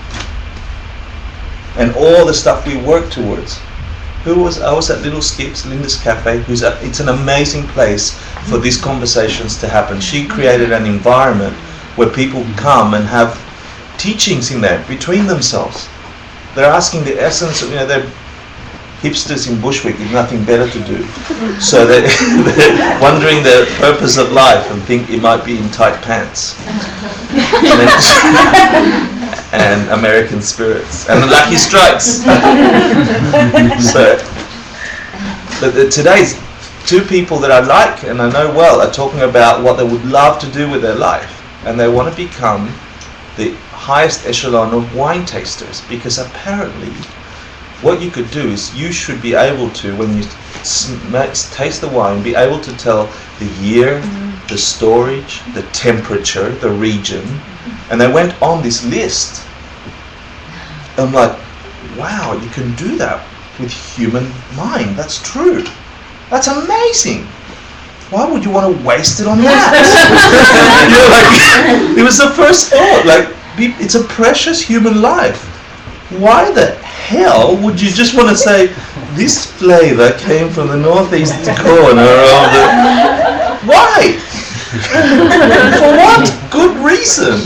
And all the stuff we work towards. I was at Little Skips, Linda's Cafe, it's an amazing place for these conversations to happen. She created an environment where people come and have teachings in there between themselves. They're asking the essence of, they're hipsters in Bushwick with nothing better to do. So they're wondering the purpose of life and think it might be in tight pants. And American spirits. And the Lucky Strikes. So, but today's two people that I like and I know well are talking about what they would love to do with their life. And they want to become the highest echelon of wine tasters, because apparently what you could do is you should be able to, when you taste the wine, be able to tell the year, the storage, the temperature, the region. And they went on this list. I'm like, wow, you can do that with human mind. That's true. That's amazing. Why would you want to waste it on that? Like, it was the first thought. Like, it's a precious human life. Why the hell would you just want to say, this flavor came from the northeast corner of the... Why? For what good reason?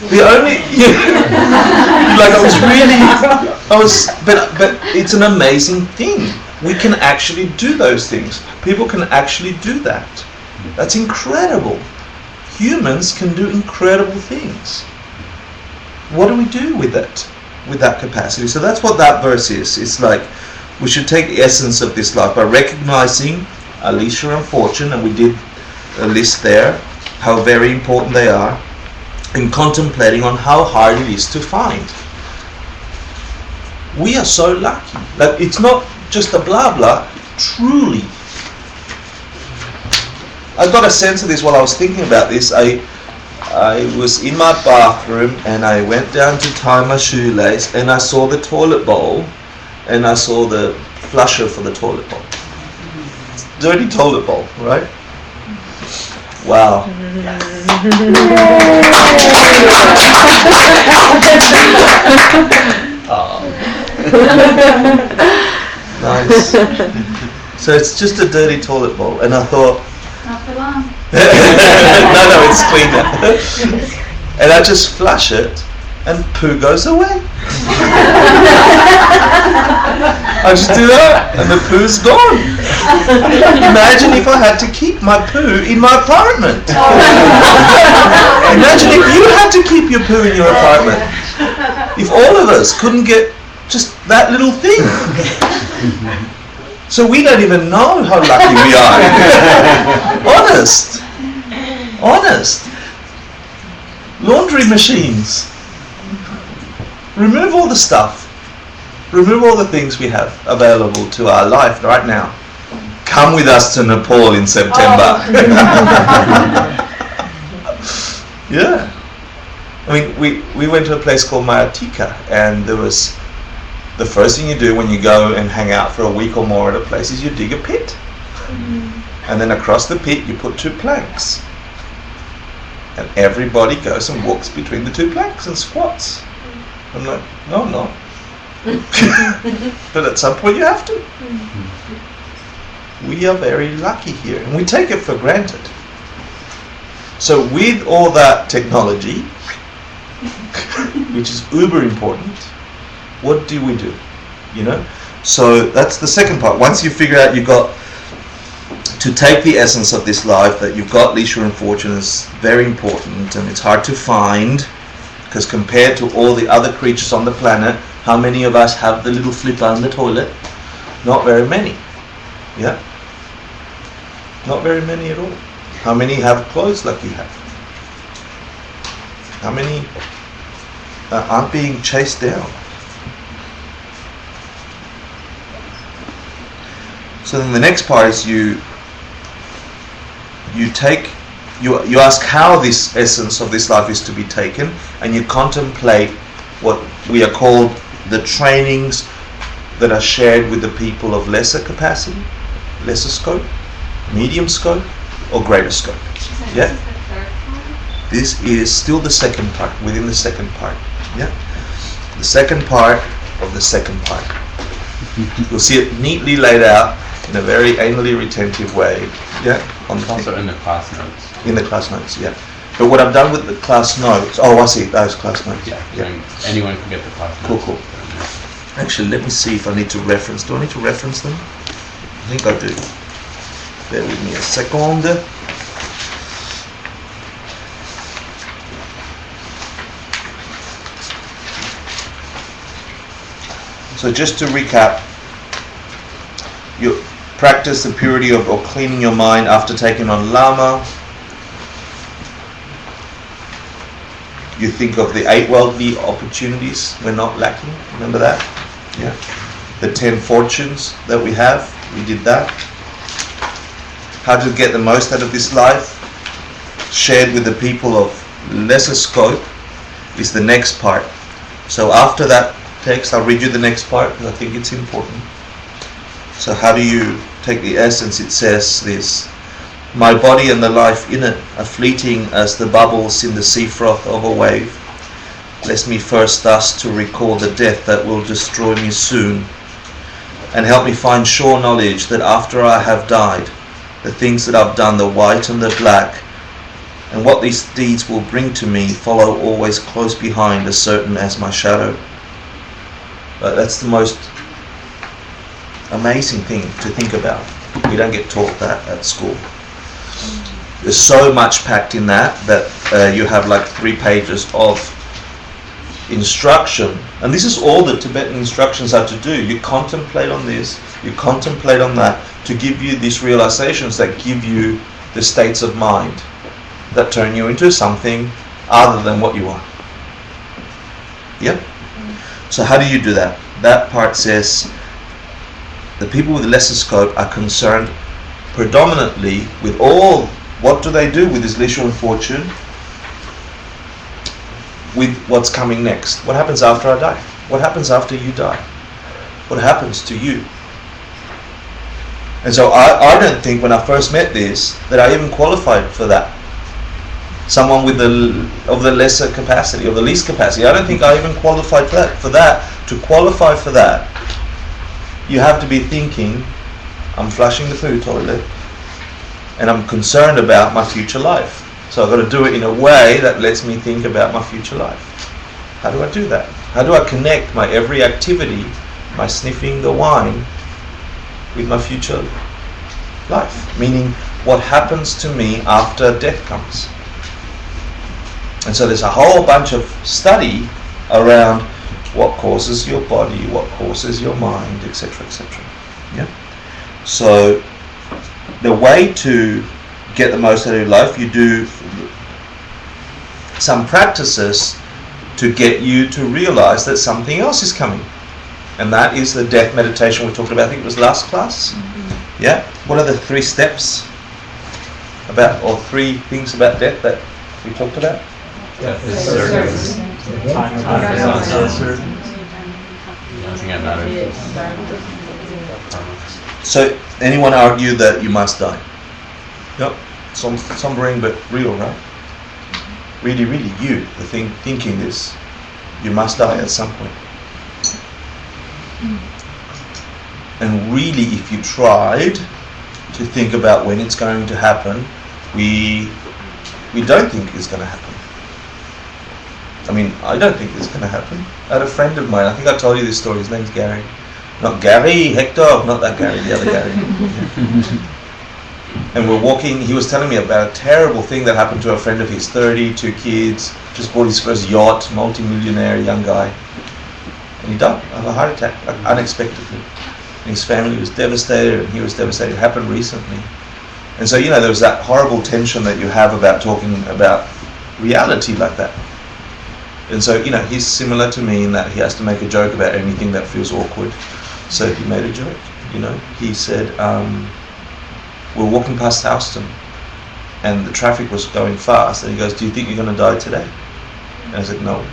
The only... like, but it's an amazing thing. We can actually do those things. People can actually do that. That's incredible. Humans can do incredible things. What do we do with that capacity? So that's what that verse is. It's like we should take the essence of this life by recognizing our leisure and fortune, and we did a list there, how very important they are, and contemplating on how hard it is to find. We are so lucky. Like, it's not just a blah blah, truly. I got a sense of this while I was thinking about this. I was in my bathroom and I went down to tie my shoelace and I saw the toilet bowl and I saw the flusher for the toilet bowl. It's a dirty toilet bowl, right? Wow. Nice. So it's just a dirty toilet bowl, and I thought, Not for long. no, it's cleaner. And I just flush it, and poo goes away. I just do that, and the poo's gone. Imagine if I had to keep my poo in my apartment. Imagine if you had to keep your poo in your apartment. If all of us couldn't get just that little thing. So we don't even know how lucky we are. Honest. Laundry machines. Remove all the stuff. Remove all the things we have available to our life right now. Come with us to Nepal in September. Yeah. I mean, we went to a place called Mayatika, and there was, the first thing you do when you go and hang out for a week or more at a place is you dig a pit. And then across the pit you put 2 planks. And everybody goes and walks between the 2 planks and squats. I'm like, no, I'm not. But at some point you have to. We are very lucky here, and we take it for granted. So with all that technology, which is uber important, what do we do? You know? So that's the second part. Once you figure out you've got to take the essence of this life, that you've got leisure and fortune is very important, and it's hard to find, because compared to all the other creatures on the planet, how many of us have the little flipper in the toilet? Not very many. Yeah? Not very many at all. How many have clothes like you have? How many aren't being chased down? So then the next part is you ask how this essence of this life is to be taken, and you contemplate what we are called the trainings that are shared with the people of lesser capacity, lesser scope, medium scope, or greater scope. Yeah? This is still the second part, within the second part. Yeah? The second part of the second part. You'll see it neatly laid out in a very anally retentive way. Yeah? It's also in the class notes. In the class notes, yeah. But what I've done with the class notes, I see, those class notes. Yeah. Anyone can get the class notes. Cool. Actually, let me see if I need to reference. Do I need to reference them? I think I do. Bear with me a second. So just to recap, you practice the purity of or cleaning your mind after taking on Lama. You think of the 8 worldly opportunities we're not lacking. Remember that? Yeah. The 10 fortunes that we have. We did that. How to get the most out of this life, shared with the people of lesser scope, is the next part. So after that text, I'll read you the next part because I think it's important. So how do you take the essence? It says this: my body and the life in it are fleeting as the bubbles in the sea froth of a wave. Bless me first thus to recall the death that will destroy me soon, and help me find sure knowledge that after I have died, the things that I've done, the white and the black, and what these deeds will bring to me, follow always close behind, as certain as my shadow. But that's the most amazing thing to think about. We don't get taught that at school. There's so much packed in that you have like 3 pages of instruction. And this is all the Tibetan instructions are to do. You contemplate on this, you contemplate on that, to give you these realizations that give you the states of mind that turn you into something other than what you are. Yep. So how do you do that? That part says the people with lesser scope are concerned predominantly with all, what do they do with this leisure and fortune? With what's coming next. What happens after I die? What happens after you die? What happens to you? And so I don't think when I first met this that I even qualified for that. Someone with the lesser capacity or the least capacity. I don't think I even qualified for that. For that, to qualify for that, you have to be thinking, I'm flushing the poo toilet and I'm concerned about my future life. So I've got to do it in a way that lets me think about my future life. How do I do that? How do I connect my every activity, my sniffing the wine, with my future life? Meaning, what happens to me after death comes? And so there's a whole bunch of study around what causes your body, what causes your mind, etc., etc. Yeah. So the way to get the most out of your life, you do some practices to get you to realize that something else is coming. And that is the death meditation we talked about. I think it was last class. Mm-hmm. Yeah. What are the 3 steps about, or 3 things about death that we talked about? Death is certain. Time is uncertain. Nothing that matters. So, anyone argue that you must die? Yep. Sombering but real, right? Really, you, the thing thinking this, you must die at some point. And really, if you tried to think about when it's going to happen, we don't think it's going to happen. I mean, I don't think it's going to happen. I had a friend of mine, I think I told you this story, his name's Gary. Not Gary, Hector, not that Gary, the other Gary. And we're walking, he was telling me about a terrible thing that happened to a friend of his, 32 kids, just bought his first yacht, multi-millionaire young guy. And he died of a heart attack, like, unexpectedly. And his family was devastated, and he was devastated. It happened recently. And so, there was that horrible tension that you have about talking about reality like that. And so, he's similar to me in that he has to make a joke about anything that feels awkward. So he made a joke, He said, we're walking past Houston, and the traffic was going fast, and he goes, do you think you're going to die today? And I said, no.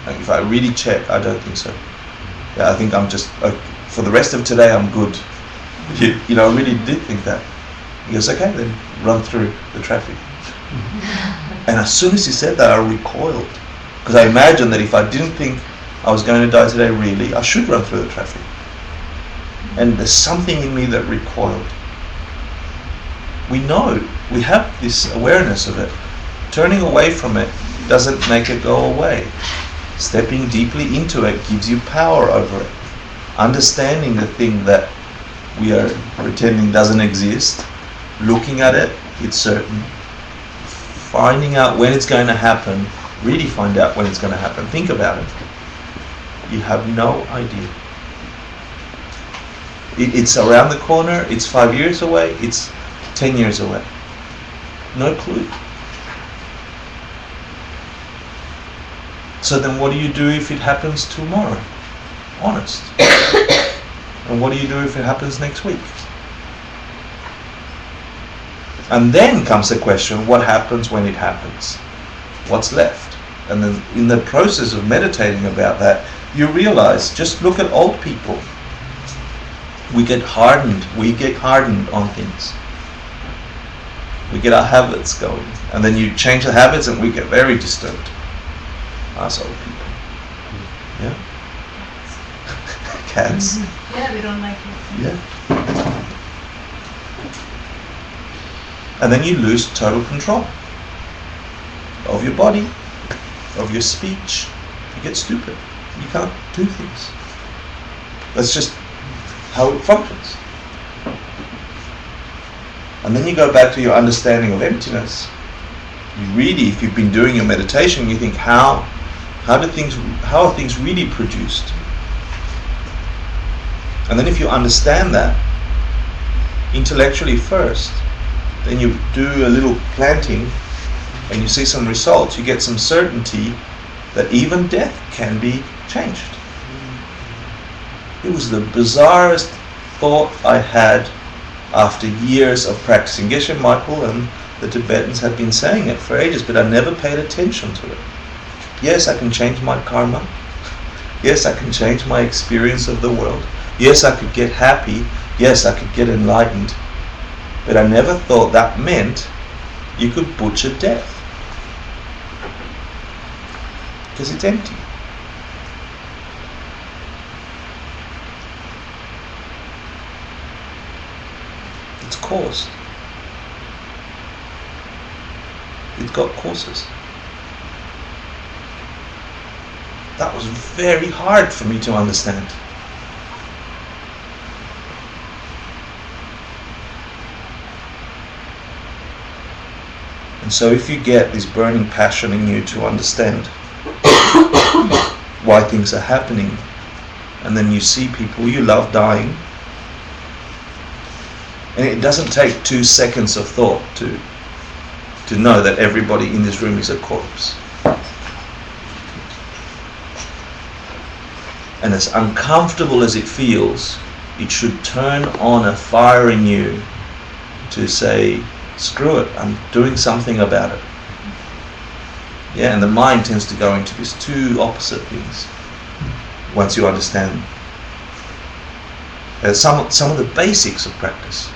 Like, if I really check, I don't think so. Yeah, I think I'm just, for the rest of today, I'm good. I really did think that. He goes, okay, then run through the traffic. And as soon as he said that, I recoiled. Because I imagined that if I didn't think I was going to die today really, I should run through the traffic. And there's something in me that recoiled. We know, we have this awareness of it. Turning away from it doesn't make it go away. Stepping deeply into it gives you power over it. understanding the thing that we are pretending doesn't exist, looking at it, it's certain, finding out when it's going to happen, really find out when it's going to happen, think about it. You have no idea. It's around the corner, it's 5 years away, it's 10 years away. No clue. So then what do you do if it happens tomorrow? Honest. And what do you do if it happens next week? And then comes the question, what happens when it happens? What's left? And then in the process of meditating about that, you realize, just look at old people. We get hardened on things. We get our habits going. And then you change the habits and we get very disturbed. Us old people. Yeah? Cats. Yeah, we don't like it. Yeah. And then you lose total control of your body, of your speech. You get stupid. You can't do things. That's just how it functions. And then you go back to your understanding of emptiness. You really, if you've been doing your meditation, you think, how are things really produced? And then if you understand that intellectually first, then you do a little planting and you see some results, you get some certainty that even death can be changed. It was the bizarrest thought I had after years of practicing. Geshe Michael and the Tibetans had been saying it for ages, but I never paid attention to it. Yes, I can change my karma. Yes, I can change my experience of the world. Yes, I could get happy. Yes, I could get enlightened. But I never thought that meant you could butcher death. Because it's empty. It's caused. It's got causes. That was very hard for me to understand. And so if you get this burning passion in you to understand why things are happening, and then you see people you love dying, and it doesn't take 2 seconds of thought to know that everybody in this room is a corpse. And as uncomfortable as it feels, it should turn on a fire in you to say, screw it, I'm doing something about it. Yeah, and the mind tends to go into these two opposite things once you understand some of the basics of practice.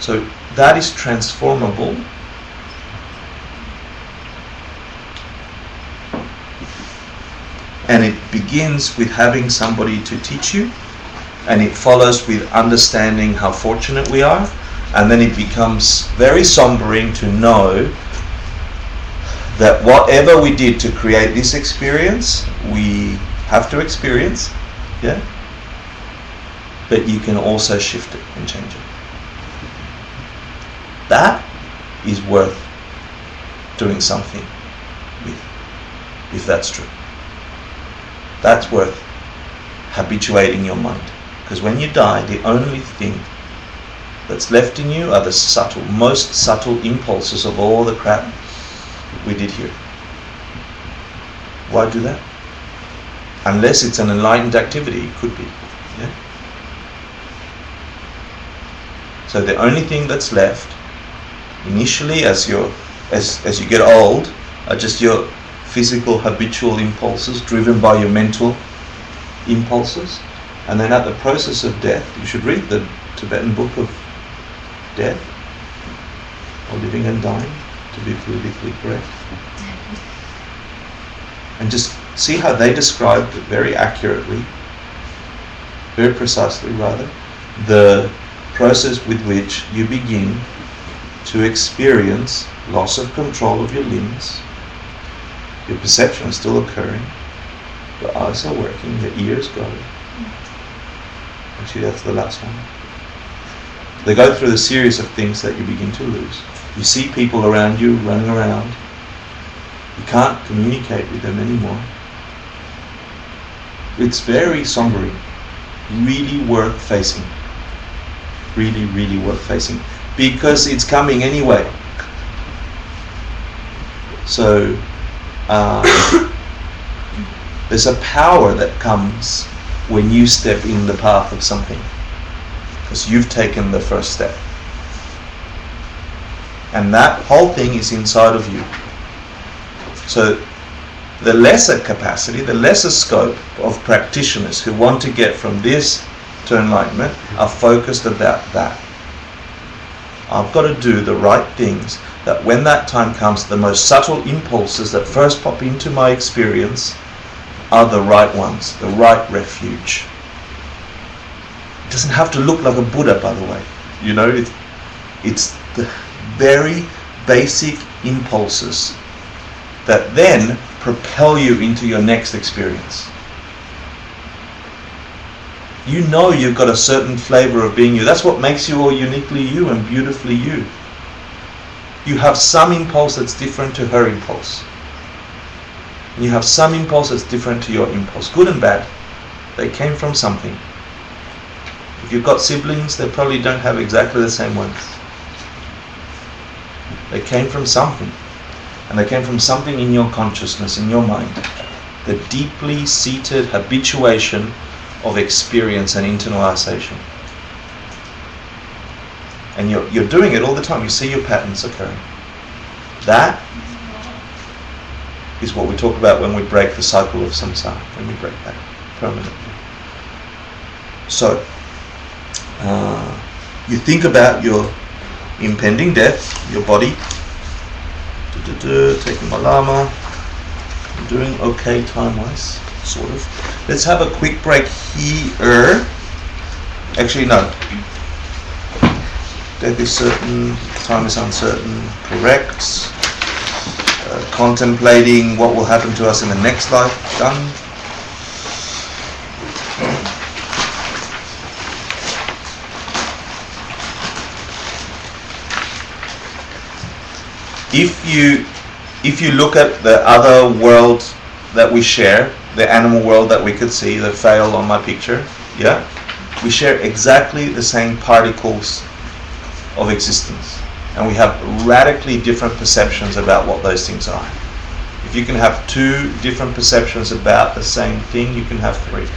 So that is transformable. And it begins with having somebody to teach you, and it follows with understanding how fortunate we are, and then it becomes very sombering to know that whatever we did to create this experience, we have to experience, yeah? But you can also shift it and change it. That is worth doing something with, if that's true. That's worth habituating your mind. Because when you die, the only thing that's left in you are the most subtle impulses of all the crap we did here. Why do that? Unless it's an enlightened activity, it could be. Yeah? So the only thing that's left initially as you get old are just your physical habitual impulses driven by your mental impulses. And then at the process of death, you should read the Tibetan book of death, or living and dying, to be politically correct. And just see how they described it very accurately, very precisely rather, the process with which you begin to experience loss of control of your limbs. Your perception is still occurring, your eyes are working, your ears go, Actually, that's the last one. They go through the series of things that you begin to lose. You see people around you running around. You can't communicate with them anymore. It's very sombering. Really worth facing. Really, really worth facing. Because it's coming anyway. So, there's a power that comes when you step in the path of something. Because you've taken the first step. And that whole thing is inside of you. So the lesser capacity, the lesser scope of practitioners who want to get from this to enlightenment are focused about that. I've got to do the right things, that when that time comes, the most subtle impulses that first pop into my experience are the right ones, the right refuge. It doesn't have to look like a Buddha, by the way. You know, it's the very basic impulses that then propel you into your next experience. You know you've got a certain flavor of being you. That's what makes you all uniquely you and beautifully you. You have some impulse that's different to her impulse. And you have some impulse that's different to your impulse. Good and bad. They came from something. If you've got siblings, they probably don't have exactly the same ones. They came from something. And they came from something in your consciousness, in your mind. The deeply seated habituation of experience and internalization. And you're doing it all the time. You see your patterns occurring. That is what we talk about when we break the cycle of samsara, when we break that permanently. So, you think about your impending death, your body. Taking my lama. I'm doing okay time-wise, sort of. Let's have a quick break here. Actually, no. Death is certain, time is uncertain, correct. Contemplating what will happen to us in the next life, done. If you look at the other world that we share, the animal world that we could see, the fail on my picture, yeah, we share exactly the same particles of existence, and we have radically different perceptions about what those things are. If you can have two different perceptions about the same thing, you can have three.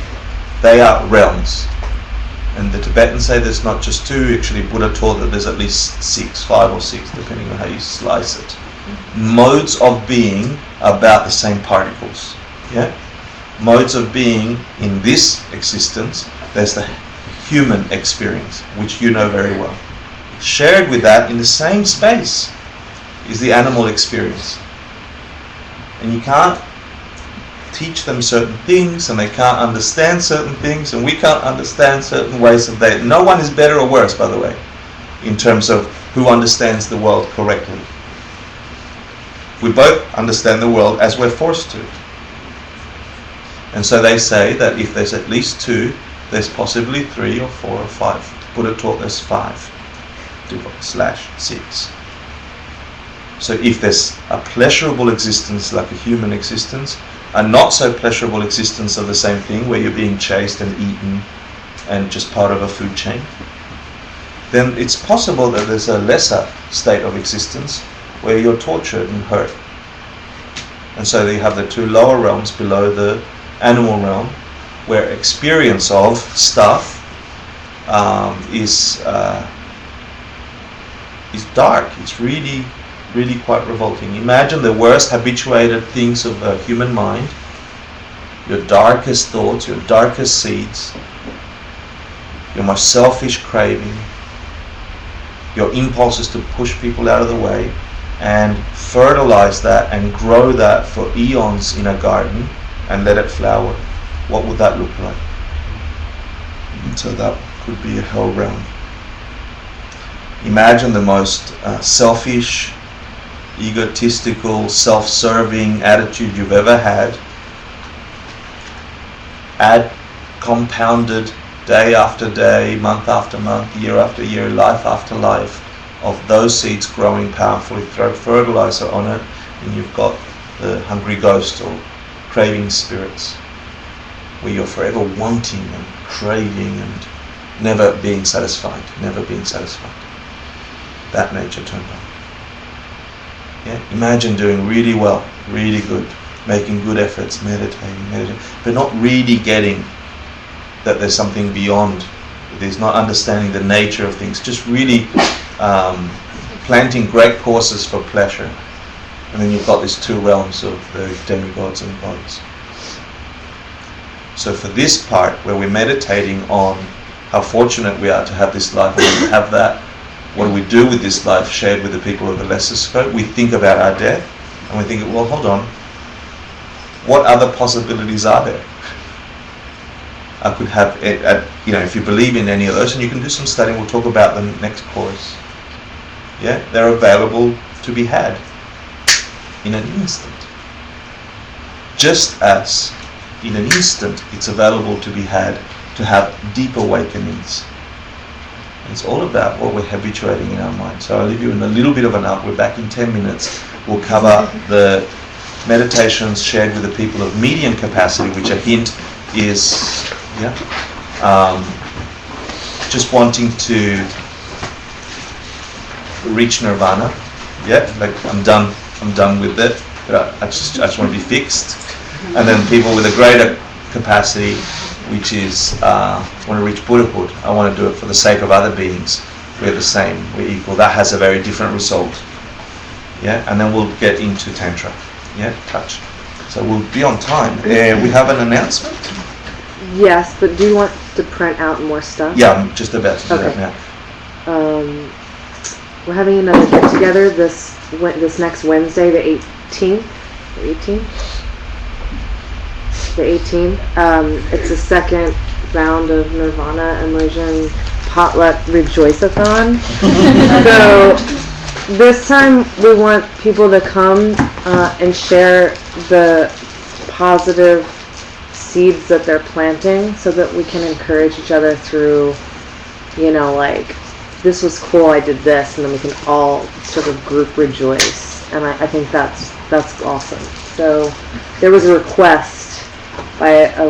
They are realms. And the Tibetans say there's not just two. Actually, Buddha taught that there's at least 5 or 6, depending on how you slice it. Modes of being about the same particles. Yeah? Modes of being in this existence, there's the human experience, which you know very well. Shared with that in the same space is the animal experience. And you can't teach them certain things, and they can't understand certain things, and we can't understand certain ways of that. No one is better or worse, by the way, in terms of who understands the world correctly. We both understand the world as we're forced to. And so they say that if there's at least 2, there's possibly 3 or 4 or 5. Buddha taught us 5/6. So if there's a pleasurable existence like a human existence, a not so pleasurable existence of the same thing where you're being chased and eaten and just part of a food chain, then it's possible that there's a lesser state of existence where you're tortured and hurt. And so you have the 2 lower realms below the animal realm, where experience of stuff is dark. It's really quite revolting. Imagine the worst habituated things of the human mind, your darkest thoughts, your darkest seeds, your most selfish craving, your impulses to push people out of the way, and fertilize that and grow that for eons in a garden and let it flower. What would that look like? And so that could be a hell realm. Imagine the most selfish, egotistical, self-serving attitude you've ever had. Add compounded day after day, month after month, year after year, life after life of those seeds growing powerfully. Throw fertilizer on it, and you've got the hungry ghost or craving spirits, where you're forever wanting and craving and never being satisfied. That nature turned on. Yeah? Imagine doing really well, really good, making good efforts, meditating, but not really getting that there's something beyond. There's not understanding the nature of things. Just really planting great courses for pleasure. And then you've got these two realms of the demigods and gods. So for this part, where we're meditating on how fortunate we are to have this life, and to have that, what do we do with this life shared with the people of the lesser scope? We think about our death, and we think, well, hold on, what other possibilities are there? I could have, if you believe in any of those, and you can do some studying, we'll talk about them next course. Yeah, they're available to be had in an instant. Just as in an instant it's available to be had to have deep awakenings. And it's all about what we're habituating in our mind. So I'll leave you in a little bit of an up. We're back in 10 minutes. We'll cover the meditations shared with the people of medium capacity, which a hint is just wanting to reach nirvana. Like I'm done with it, but I just want to be fixed. And then people with a greater capacity, which is want to reach Buddhahood. I want to do it for the sake of other beings. We're the same, we're equal. That has a very different result. And then we'll get into Tantra. Touch. So we'll be on time. We have an announcement? Yes, but do you want to print out more stuff? Yeah, I'm just about to do that now. We're having another get together this next Wednesday, the 18th. It's the second round of Nirvana Immersion Potluck Rejoice-a-thon. So this time we want people to come and share the positive seeds that they're planting, so that we can encourage each other through, like, this was cool, I did this, and then we can all sort of group rejoice. And I think that's awesome. So there was a request by a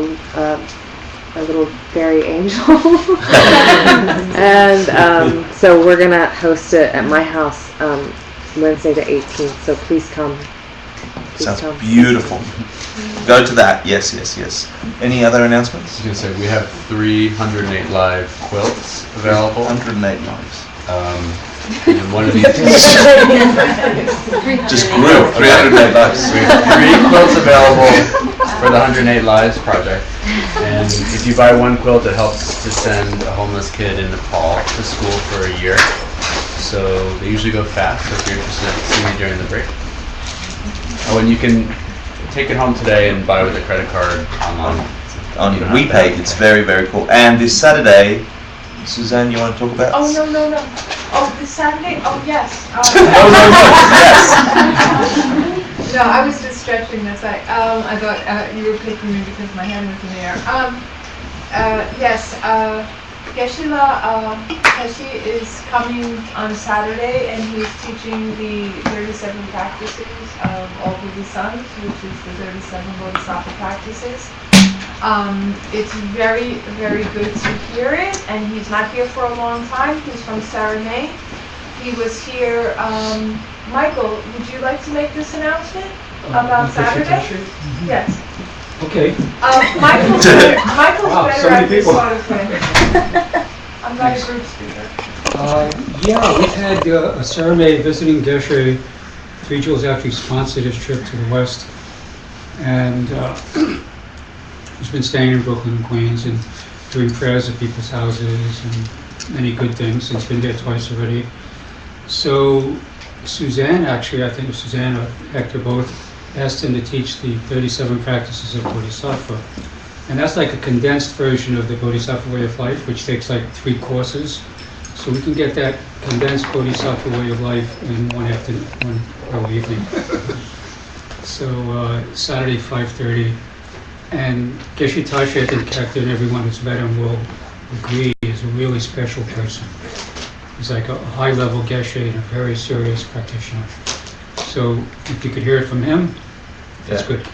little fairy angel, and so we're gonna host it at my house Wednesday the 18th. So please come. Sounds beautiful. Go to that. Yes. Any other announcements? I was going to say, we have 308 live quilts available. 108 lives. And one of these... Just grew. 308 lives. We have 3 quilts available for the 108 Lives project. And if you buy one quilt, it helps to send a homeless kid in Nepal to school for a year. So they usually go fast, so if you're interested in seeing me during the break. Oh, and you can take it home today and buy with a credit card online. On WePay, it's very, very cool. And this Saturday, Suzanne, you want to talk about? Oh, no. Oh, this Saturday? Oh, yes. Yes. No, I was just stretching this. I thought you were picking me because my hand was in the air. Yes, Geshe-la Tashi is coming on Saturday, and he's teaching the 37 practices of all Buddha's sons, which is the 37 Bodhisattva practices. It's very, very good to hear it, and he's not here for a long time. He's from Saramay. He was here. Michael, would you like to make this announcement about Saturday? Yes. Okay. Michael's Wow, better so many at this people. sort of thing. I'm not a group speaker. Yeah, we've had a Saramay visiting Geshe. Three Jewels actually sponsored his trip to the West, and he's been staying in Brooklyn and Queens and doing prayers at people's houses and many good things. He's been there twice already. So Suzanne, actually, I think it was Suzanne or Hector both, asked him to teach the 37 practices of Bodhisattva. And that's like a condensed version of the Bodhisattva way of life, which takes like 3 courses. So we can get that condensed Bodhisattva way of life in one evening. So Saturday, 5:30 And Geshe Tashi, I think Hector and everyone who's met him will agree, is a really special person. He's like a high-level Geshe and a very serious practitioner. So if you could hear it from him, that's Yeah. good.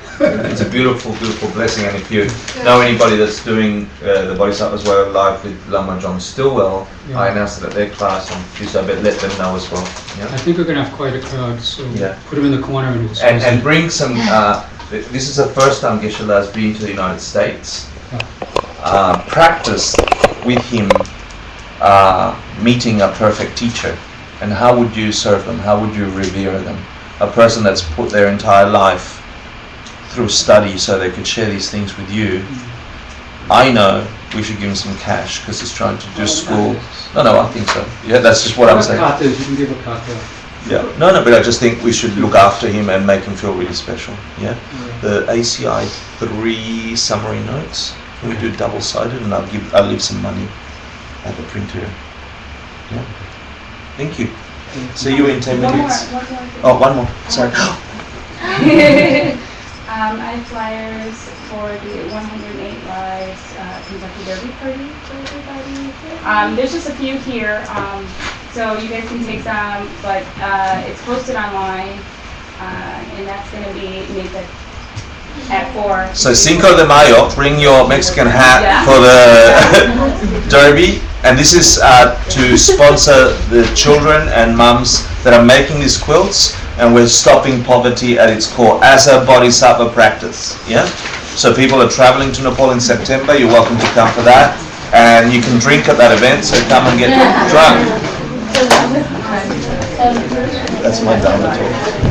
It's a beautiful, beautiful blessing. And if you know anybody that's doing the Bodhisattva's Way of Life with Lama John Stillwell, Yeah. I announced it at their class, and please I bet let them know as well. Yeah. I think we're going to have quite a crowd, so Yeah. put him in the corner and we'll And bring some. This is the first time Geshe-la has been to the United States. Practice with him meeting a perfect teacher, and how would you serve them? How would you revere them? A person that's put their entire life through study so they could share these things with you. I know we should give him some cash because he's trying to do school. No, I think so. Yeah, that's just what I was saying. Katas, you can give a kata. Yeah. No, but I just think we should look after him and make him feel really special. Yeah. The ACI 3 summary notes. We do double-sided, and I'll leave some money at the printer. Yeah. Thank you. See you in 10 minutes. Oh, one more. Sorry. I have flyers for the 108 Lives Kentucky Derby party for everybody. There's just a few here, so you guys can take some, but it's posted online, and that's going to be made at 4. So Cinco de Mayo, bring your Mexican hat Yeah. for the derby, and this is to sponsor the children and mums that are making these quilts, and we're stopping poverty at its core as a bodhisattva practice. Yeah. So people are traveling to Nepal in September. You're welcome to come for that, and you can drink at that event. So come and get drunk. That's my Dharma talk.